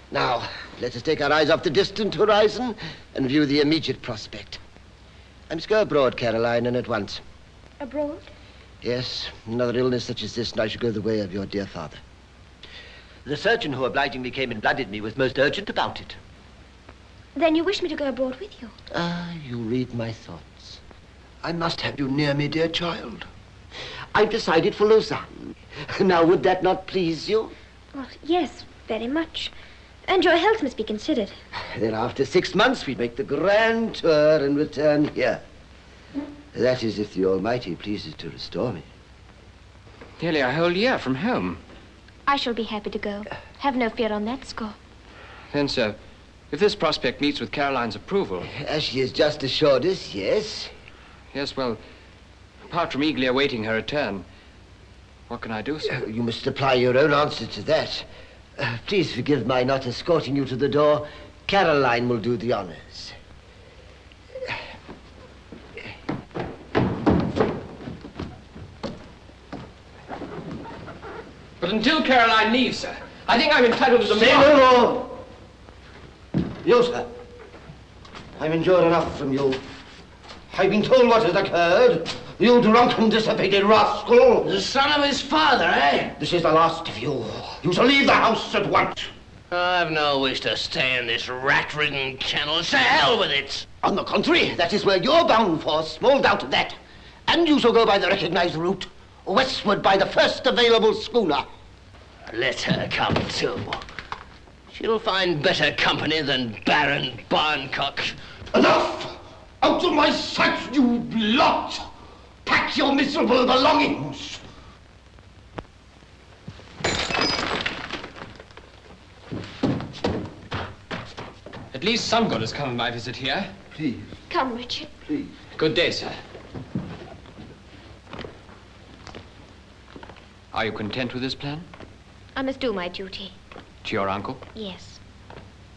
Now, let us take our eyes off the distant horizon and view the immediate prospect. I must go abroad, Caroline, and at once. Abroad? Yes, another illness such as this, and I shall go the way of your dear father. The surgeon who obligingly came and blooded me was most urgent about it. Then you wish me to go abroad with you? Ah, you read my thoughts. I must have you near me, dear child. I've decided for Lausanne. Now, would that not please you? Well, yes, very much. And your health must be considered. Then after 6 months, we'd make the grand tour and return here. That is, if the Almighty pleases to restore me. Nearly a whole year from home. I shall be happy to go. Have no fear on that score. Then, sir, if this prospect meets with Caroline's approval... As she has just assured us, yes. Yes, well, apart from eagerly awaiting her return, what can I do, sir? You must supply your own answer to that. Please forgive my not escorting you to the door. Caroline will do the honors. But until Caroline leaves, sir, I think I'm entitled to the... Say no more! You, sir. I've endured enough from you. I've been told what has occurred. You drunken, dissipated rascal. The son of his father, eh? This is the last of you. You shall leave the house at once. I've no wish to stay in this rat-ridden kennel. To hell with it. On the contrary, that is where you're bound for, small doubt of that. And you shall go by the recognized route, westward by the first available schooner. Let her come too. She'll find better company than Baron Barncock. Enough! Out of my sight, you lot! Pack your miserable belongings! At least some good has come of my visit here. Please. Come, Richard. Please. Good day, sir. Are you content with this plan? I must do my duty. To your uncle? Yes.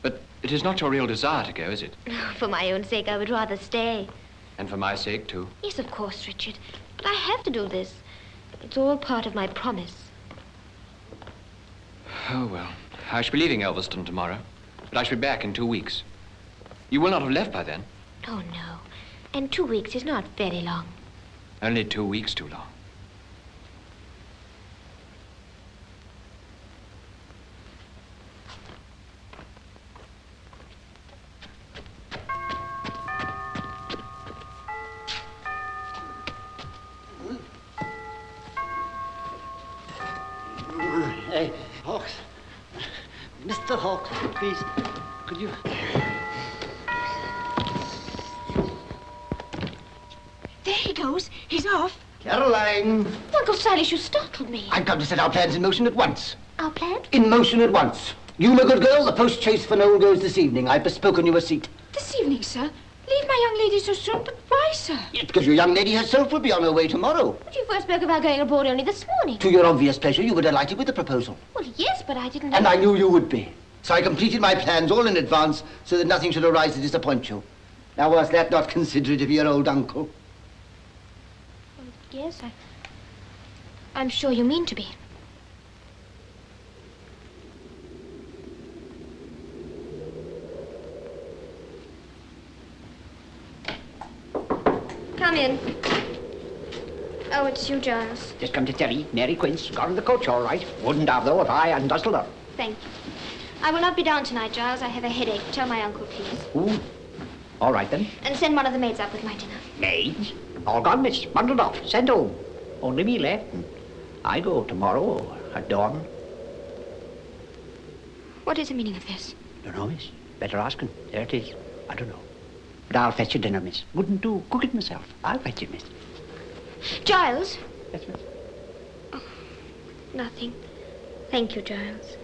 But it is not your real desire to go, is it? For my own sake, I would rather stay. And for my sake, too? Yes, of course, Richard. But I have to do this. It's all part of my promise. Oh, well, I shall be leaving Elverston tomorrow, but I shall be back in 2 weeks. You will not have left by then? Oh, no. And 2 weeks is not very long. Only 2 weeks too long. Hey, Hawks. Mr. Hawks, please, could you... There he goes. He's off. Caroline! Uncle Silas, you startled me. I've come to set our plans in motion at once. Our plan? In motion at once. You, my good girl, the post-chaise for Noel goes this evening. I've bespoken you a seat. This evening, sir? Leave my young lady so soon, but why, sir? Yes, because your young lady herself will be on her way tomorrow. But you first spoke of our going abroad only this morning. To your obvious pleasure, you were delighted with the proposal. Well, yes, but I didn't... And I knew you would be. So I completed my plans all in advance so that nothing should arise to disappoint you. Now, was that not considerate of your old uncle? Well, yes, I'm sure you mean to be. Come in. Oh, it's you, Giles. Just come to tell you, Mary Quince got in the coach all right. Wouldn't have, though, if I hadn't hustled her. Thank you. I will not be down tonight, Giles. I have a headache. Tell my uncle, please. Ooh. All right, then. And send one of the maids up with my dinner. Maids? All gone, miss. Bundled off. Sent home. Only me left. And I go tomorrow at dawn. What is the meaning of this? Don't know, miss. Better asking. There it is. I don't know. But I'll fetch you dinner, miss. Wouldn't do. Cook it myself. I'll fetch it, miss. Giles? Yes, miss. Oh, nothing. Thank you, Giles.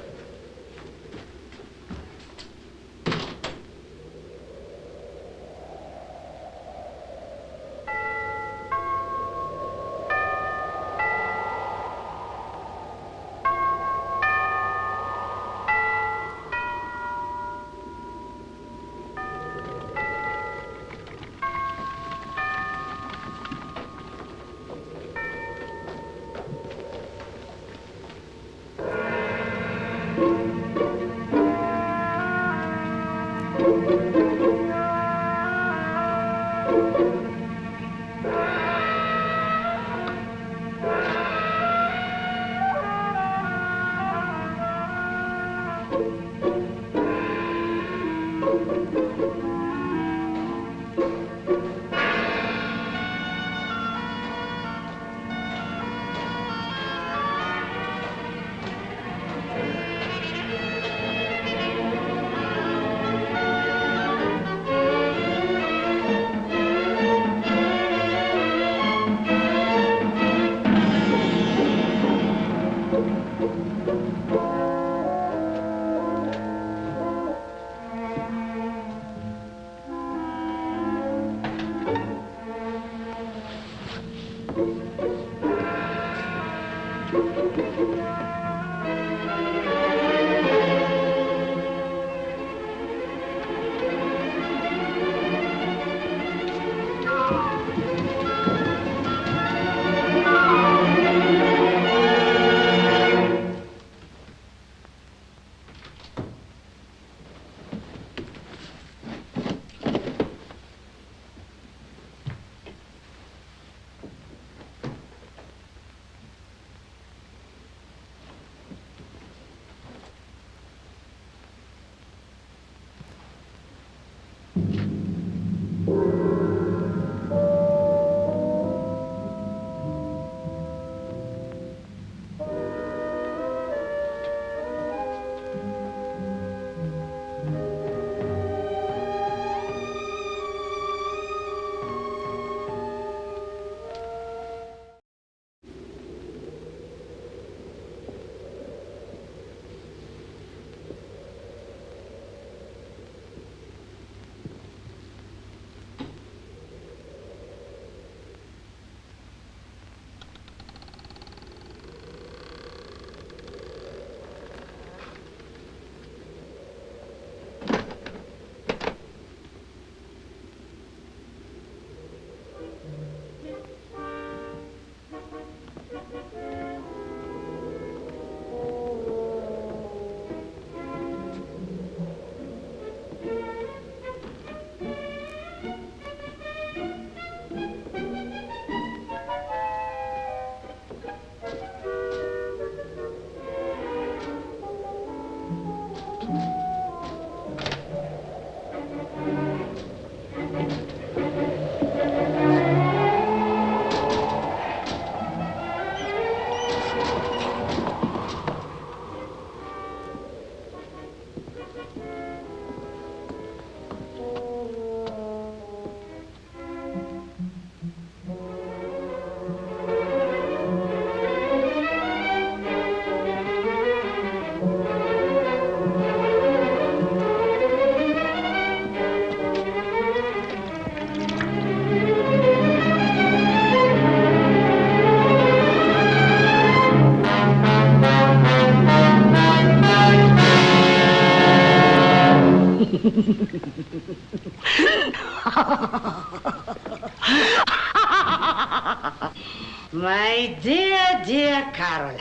My dear, dear Caroline,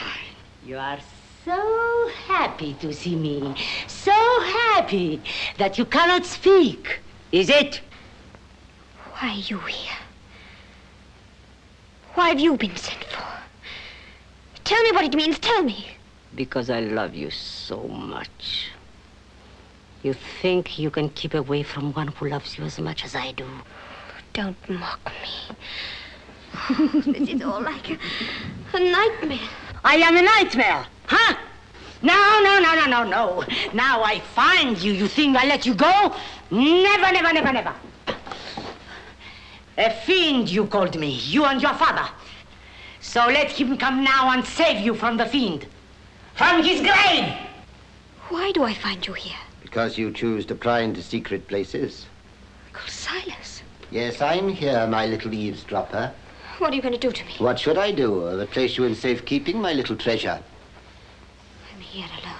you are so happy to see me. So happy that you cannot speak. Is it? Why are you here? Why have you been sent for? Tell me what it means, tell me. Because I love you so much. You think you can keep away from one who loves you as much as I do? Don't mock me. This is all like a nightmare. I am a nightmare, huh? No. Now I find you. You think I let you go? Never, never, never, never. A fiend, you called me, you and your father. So let him come now and save you from the fiend. From his grave! Why do I find you here? Because you choose to pry into secret places. Uncle Silas. Yes, I'm here, my little eavesdropper. What are you going to do to me? What should I do? I'll place you in safekeeping, my little treasure. I'm here alone.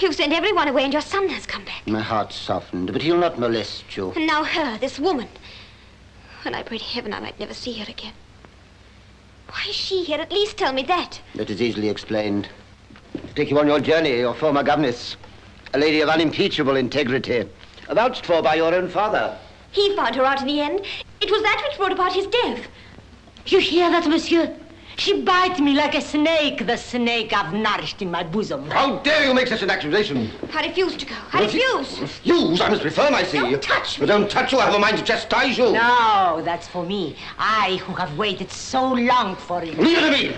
You've sent everyone away and your son has come back. My heart's softened, but he'll not molest you. And now her, this woman. And I pray to heaven I might never see her again. Why is she here? At least tell me that. That is easily explained. To take you on your journey, your former governess. A lady of unimpeachable integrity. Vouched for by your own father. He found her out in the end. It was that which brought about his death. You hear that, monsieur? She bites me like a snake, the snake I've nourished in my bosom. How dare you make such an accusation? I refuse to go. I refuse. Refuse? I must be firm, I see. Don't touch me. But don't touch you. I have a mind to chastise you. No, that's for me. I who have waited so long for it. Leave it to me.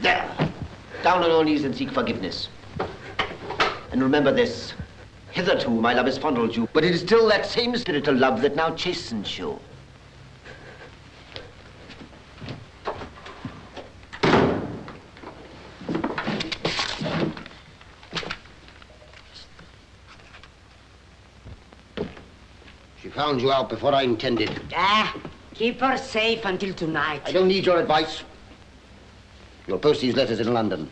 There. Down on your knees and seek forgiveness. And remember this. Hitherto, my love has fondled you, but it is still that same spiritual love that now chastens you. She found you out before I intended. Keep her safe until tonight. I don't need your advice. You'll post these letters in London.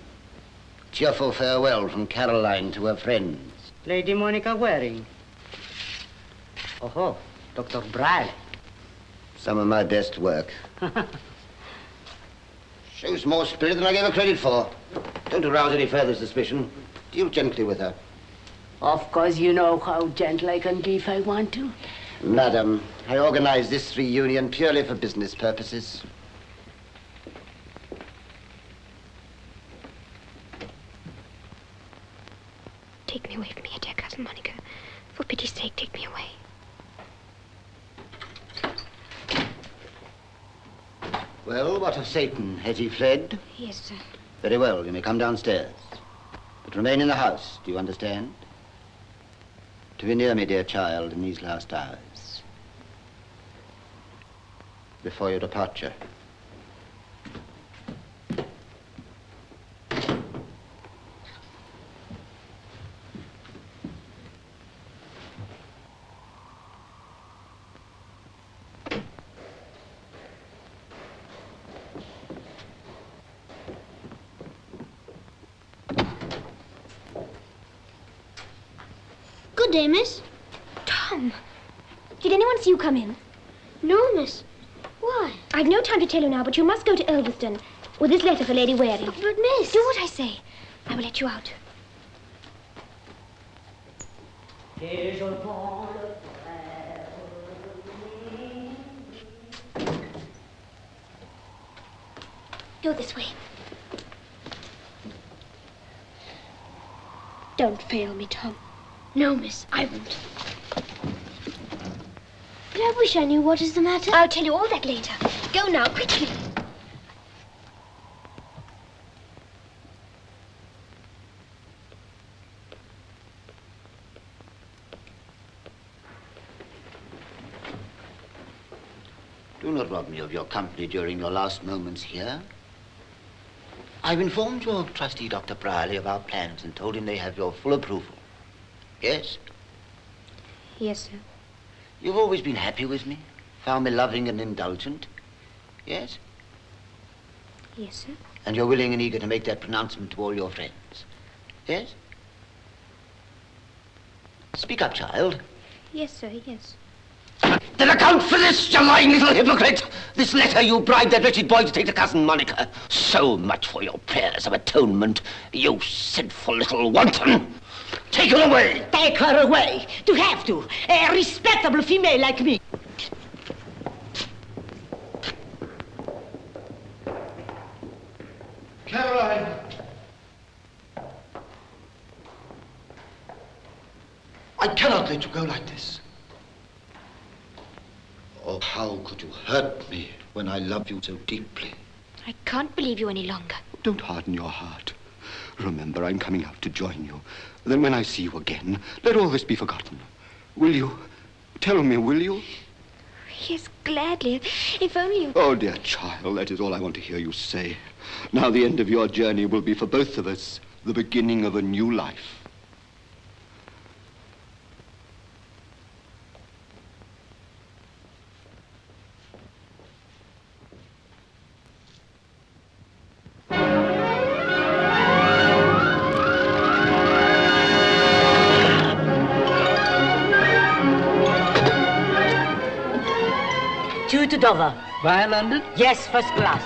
Cheerful farewell from Caroline to her friends. Lady Monica Waring. Oh, Dr. Bradley. Some of my best work. Shows more spirit than I gave her credit for. Don't arouse any further suspicion. Deal gently with her. Of course, you know how gentle I can be if I want to. Madam, I organized this reunion purely for business purposes. Take me away from here, dear cousin Monica. For pity's sake, take me away. Well, what of Satan? Has he fled? Yes, sir. Very well, you may come downstairs. But remain in the house, do you understand? To be near me, dear child, in these last hours. Before your departure. Good day, miss. Tom, did anyone see you come in? No, miss. Why? I've no time to tell you now, but you must go to Elveston with this letter for Lady Waring. But, miss... Do what I say. I will let you out. Go this way. Don't fail me, Tom. No, miss, I won't. But I wish I knew what is the matter. I'll tell you all that later. Go now, quickly. Do not rob me of your company during your last moments here. I've informed your trustee, Dr. Brierley, of our plans and told him they have your full approval. Yes? Yes, sir. You've always been happy with me, found me loving and indulgent. Yes? Yes, sir. And you're willing and eager to make that pronouncement to all your friends. Yes? Speak up, child. Yes, sir, yes. Then account for this, you lying little hypocrite! This letter you bribed that wretched boy to take to Cousin Monica. So much for your prayers of atonement, you sinful little wanton! Take her away! Take her away! To have to! A respectable female like me! Caroline! I cannot let you go like this. Oh, how could you hurt me when I love you so deeply? I can't believe you any longer. Don't harden your heart. Remember, I'm coming out to join you. Then when I see you again, let all this be forgotten. Will you? Tell me, will you? Yes, gladly. If only you... Oh, dear child, that is all I want to hear you say. Now the end of your journey will be for both of us the beginning of a new life. To Dover. Via London? Yes, first class.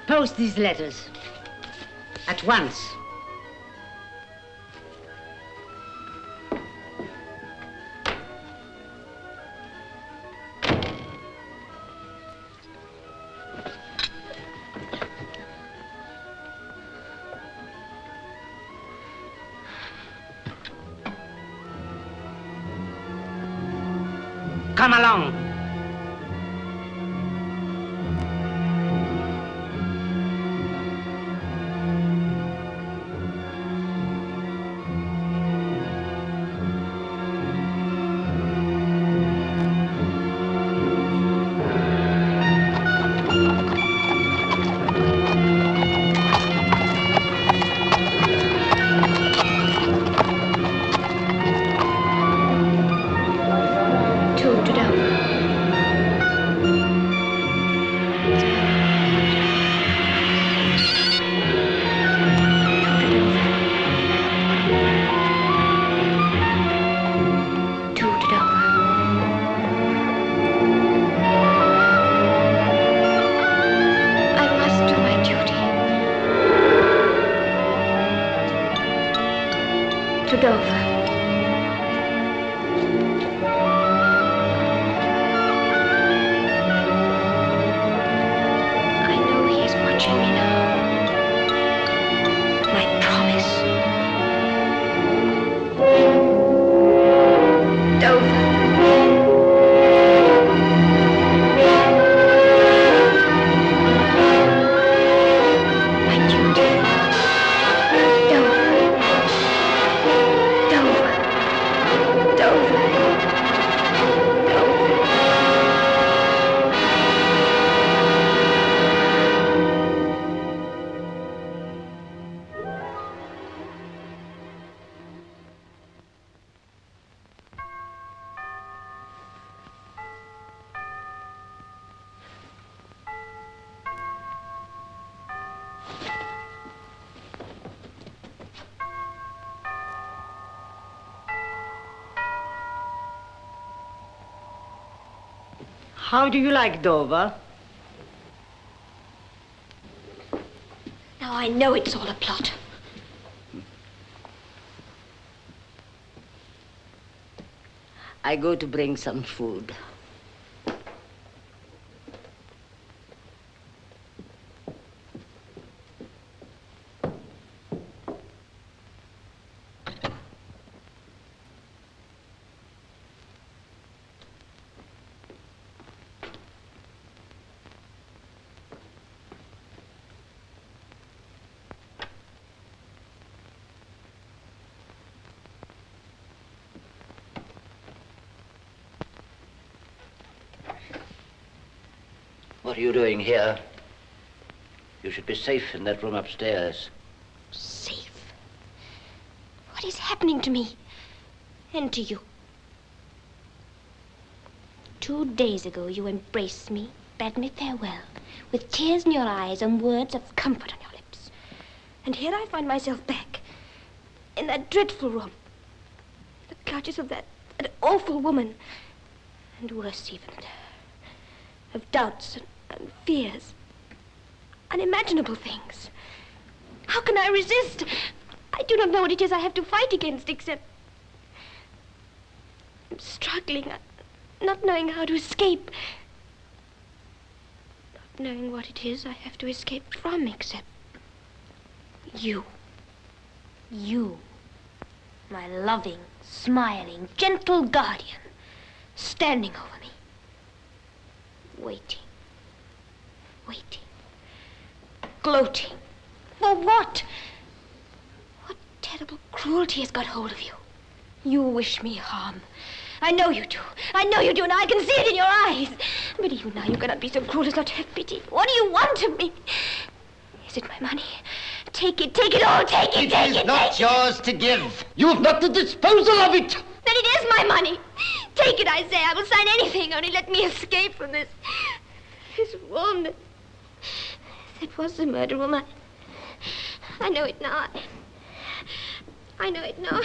Post these letters. At once. Come along. Dover. How do you like Dover? Now I know it's all a plot. I go to bring some food. What are you doing here? You should be safe in that room upstairs. Safe? What is happening to me? And to you? 2 days ago, you embraced me, bade me farewell, with tears in your eyes and words of comfort on your lips. And here I find myself back, in that dreadful room, in the clutches of that awful woman, and worse even, of doubts and fears, unimaginable things. How can I resist? I do not know what it is I have to fight against, except I'm struggling, not knowing how to escape, not knowing what it is I have to escape from, except you. You, my loving, smiling, gentle guardian, standing over me, waiting, gloating. For what? What terrible cruelty has got hold of you? You wish me harm. I know you do. I know you do, and I can see it in your eyes. But even now you cannot be so cruel as not to have pity. What do you want of me? Is it my money? Take it all, take it. It is not yours to give. You've not the disposal of it. Then it is my money. Take it, I say. I will sign anything, only let me escape from this warmness. It was the murder woman. I know it now. I know it now.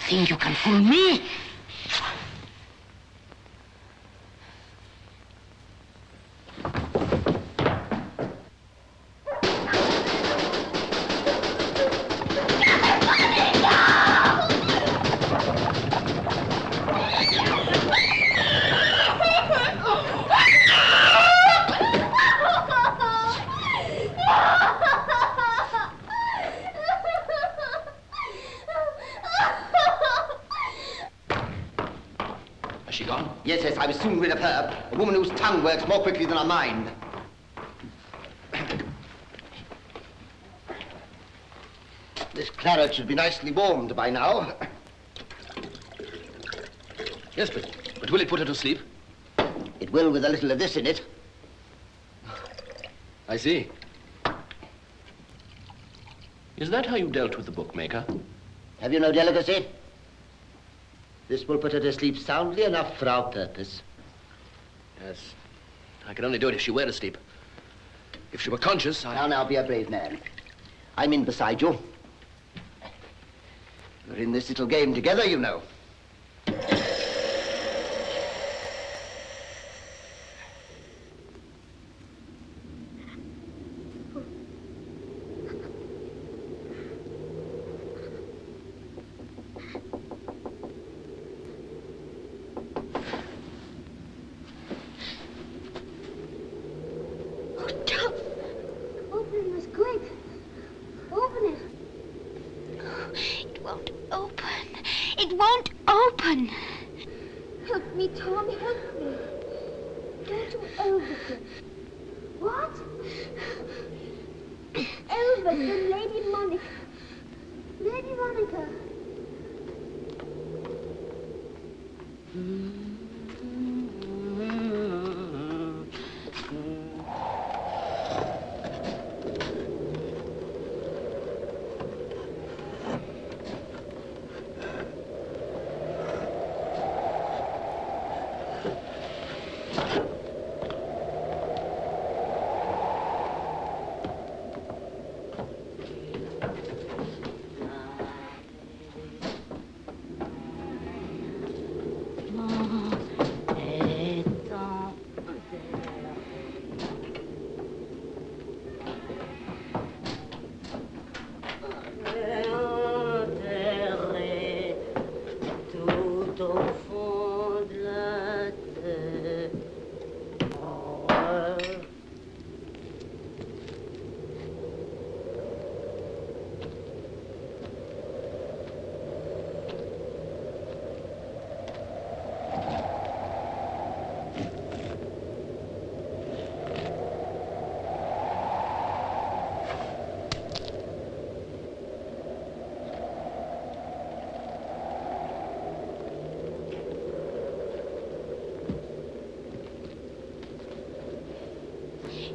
Think you can fool me? Yes, I was soon rid of her. A woman whose tongue works more quickly than her mind. This claret should be nicely warmed by now. Yes, but will it put her to sleep? It will with a little of this in it. I see. Is that how you dealt with the bookmaker? Have you no delicacy? This will put her to sleep soundly enough for our purpose. Yes. I can only do it if she were asleep. If she were conscious, Now, be a brave man. I'm in beside you. We're in this little game together, you know. What? Elvis and Lady Monica. Lady Monica.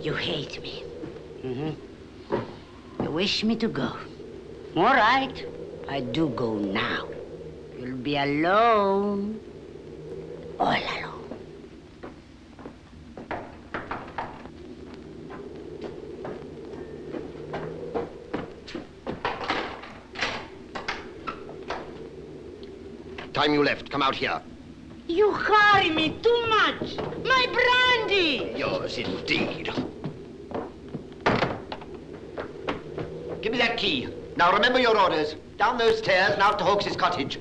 You hate me. You wish me to go. All right, I do go now. You'll be alone. All alone. Time you left. Come out here. You hurry me too much. My brandy! Yours indeed. Give me that key. Now remember your orders. Down those stairs and out to Hawkes' cottage.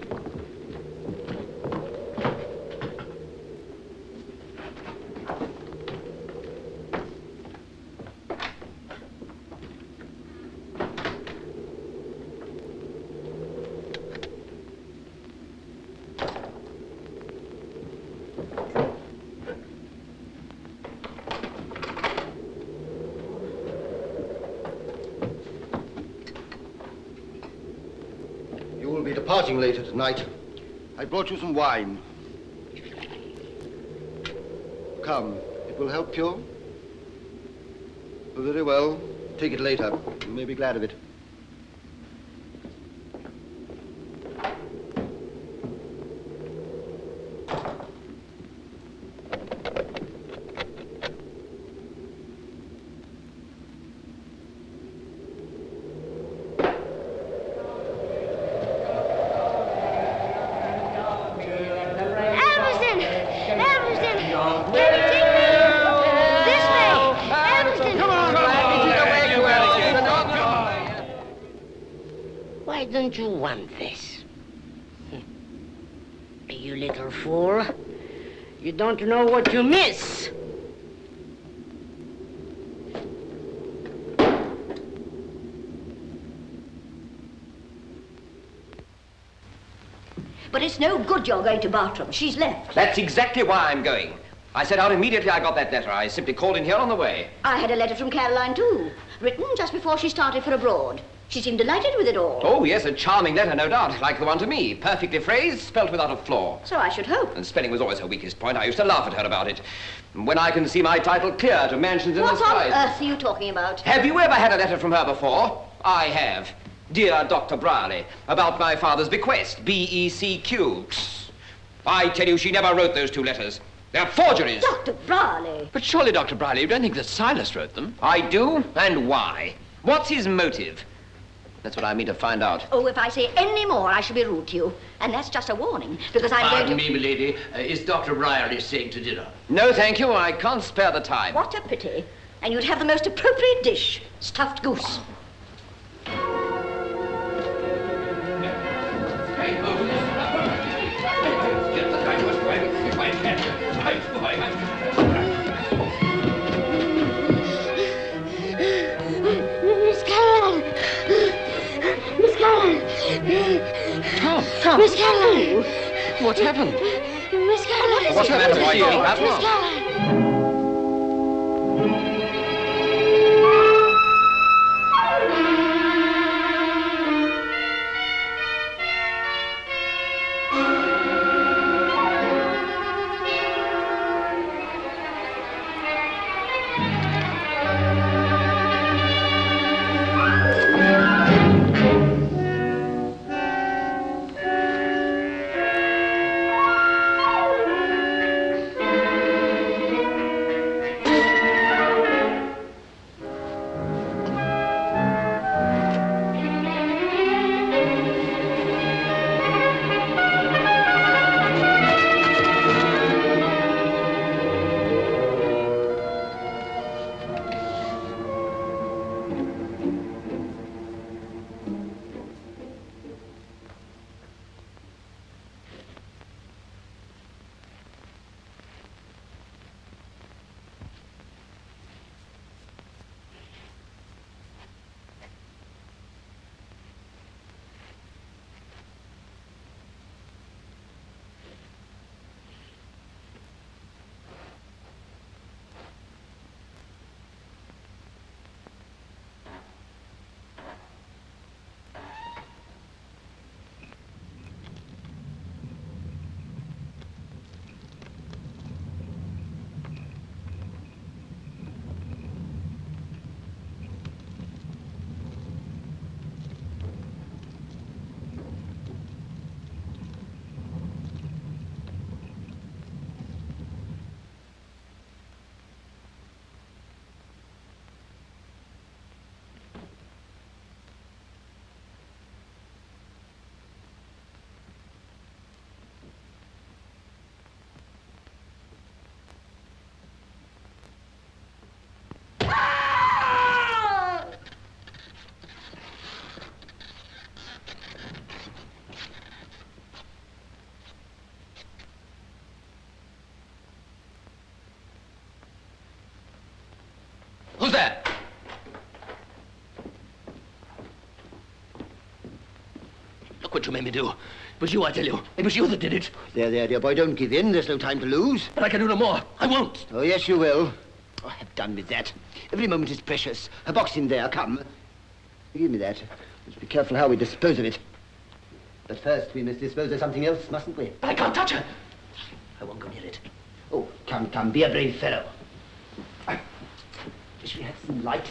Departing later tonight. I brought you some wine. Come, it will help you. Oh, very well. Take it later. You may be glad of it. Don't you want this? You little fool. You don't know what you miss. But it's no good you're going to Bartram. She's left. That's exactly why I'm going. I set out immediately I got that letter. I simply called in here on the way. I had a letter from Caroline, too, written just before she started for abroad. She seemed delighted with it all. Oh, yes, a charming letter, no doubt, like the one to me. Perfectly phrased, spelt without a flaw. So I should hope. And spelling was always her weakest point. I used to laugh at her about it. When I can see my title clear to mansions in the skies. What on earth are you talking about? Have you ever had a letter from her before? I have. Dear Dr. Brierly, about my father's bequest, B-E-C-Q. I tell you, she never wrote those two letters. They're forgeries. Dr. Brierly. But surely, Dr. Brierly, you don't think that Silas wrote them? I do, and why? What's his motive? That's what I mean to find out. Oh, if I say any more, I shall be rude to you. And that's just a warning, because I'm going to... Pardon me, milady. Is Dr. Brierly staying to dinner? No, thank you. I can't spare the time. What a pity. And you'd have the most appropriate dish, stuffed goose. Miss Caroline! Miss Caroline! Tom! Miss Caroline! What happened? Miss Caroline! What's the matter? Why are you Miss Caroline! what you made me do. It was you, I tell you. It was you that did it. There, dear boy, don't give in. There's no time to lose. But I can do no more. I won't. Oh, yes, you will. Oh, have done with that. Every moment is precious. A box in there, come. Give me that. Let's be careful how we dispose of it. But first, we must dispose of something else, mustn't we? But I can't touch her. I won't go near it. Oh, come, be a brave fellow. Wish we had some light.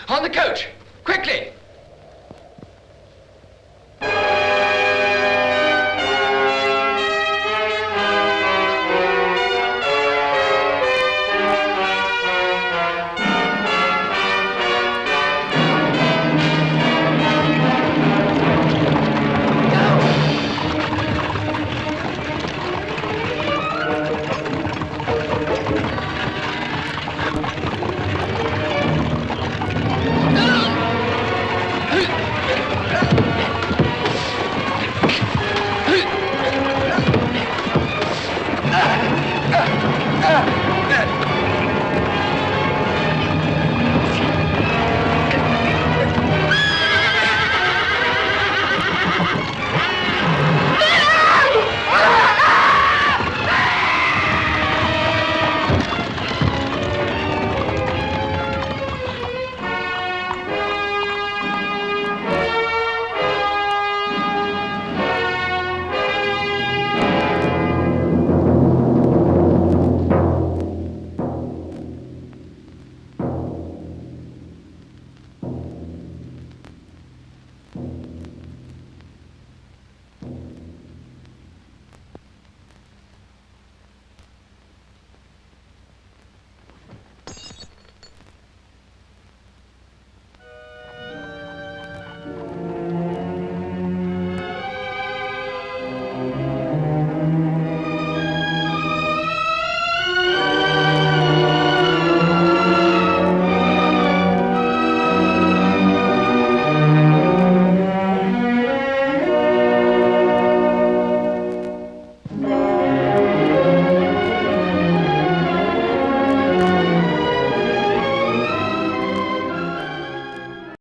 On the coach! Quickly!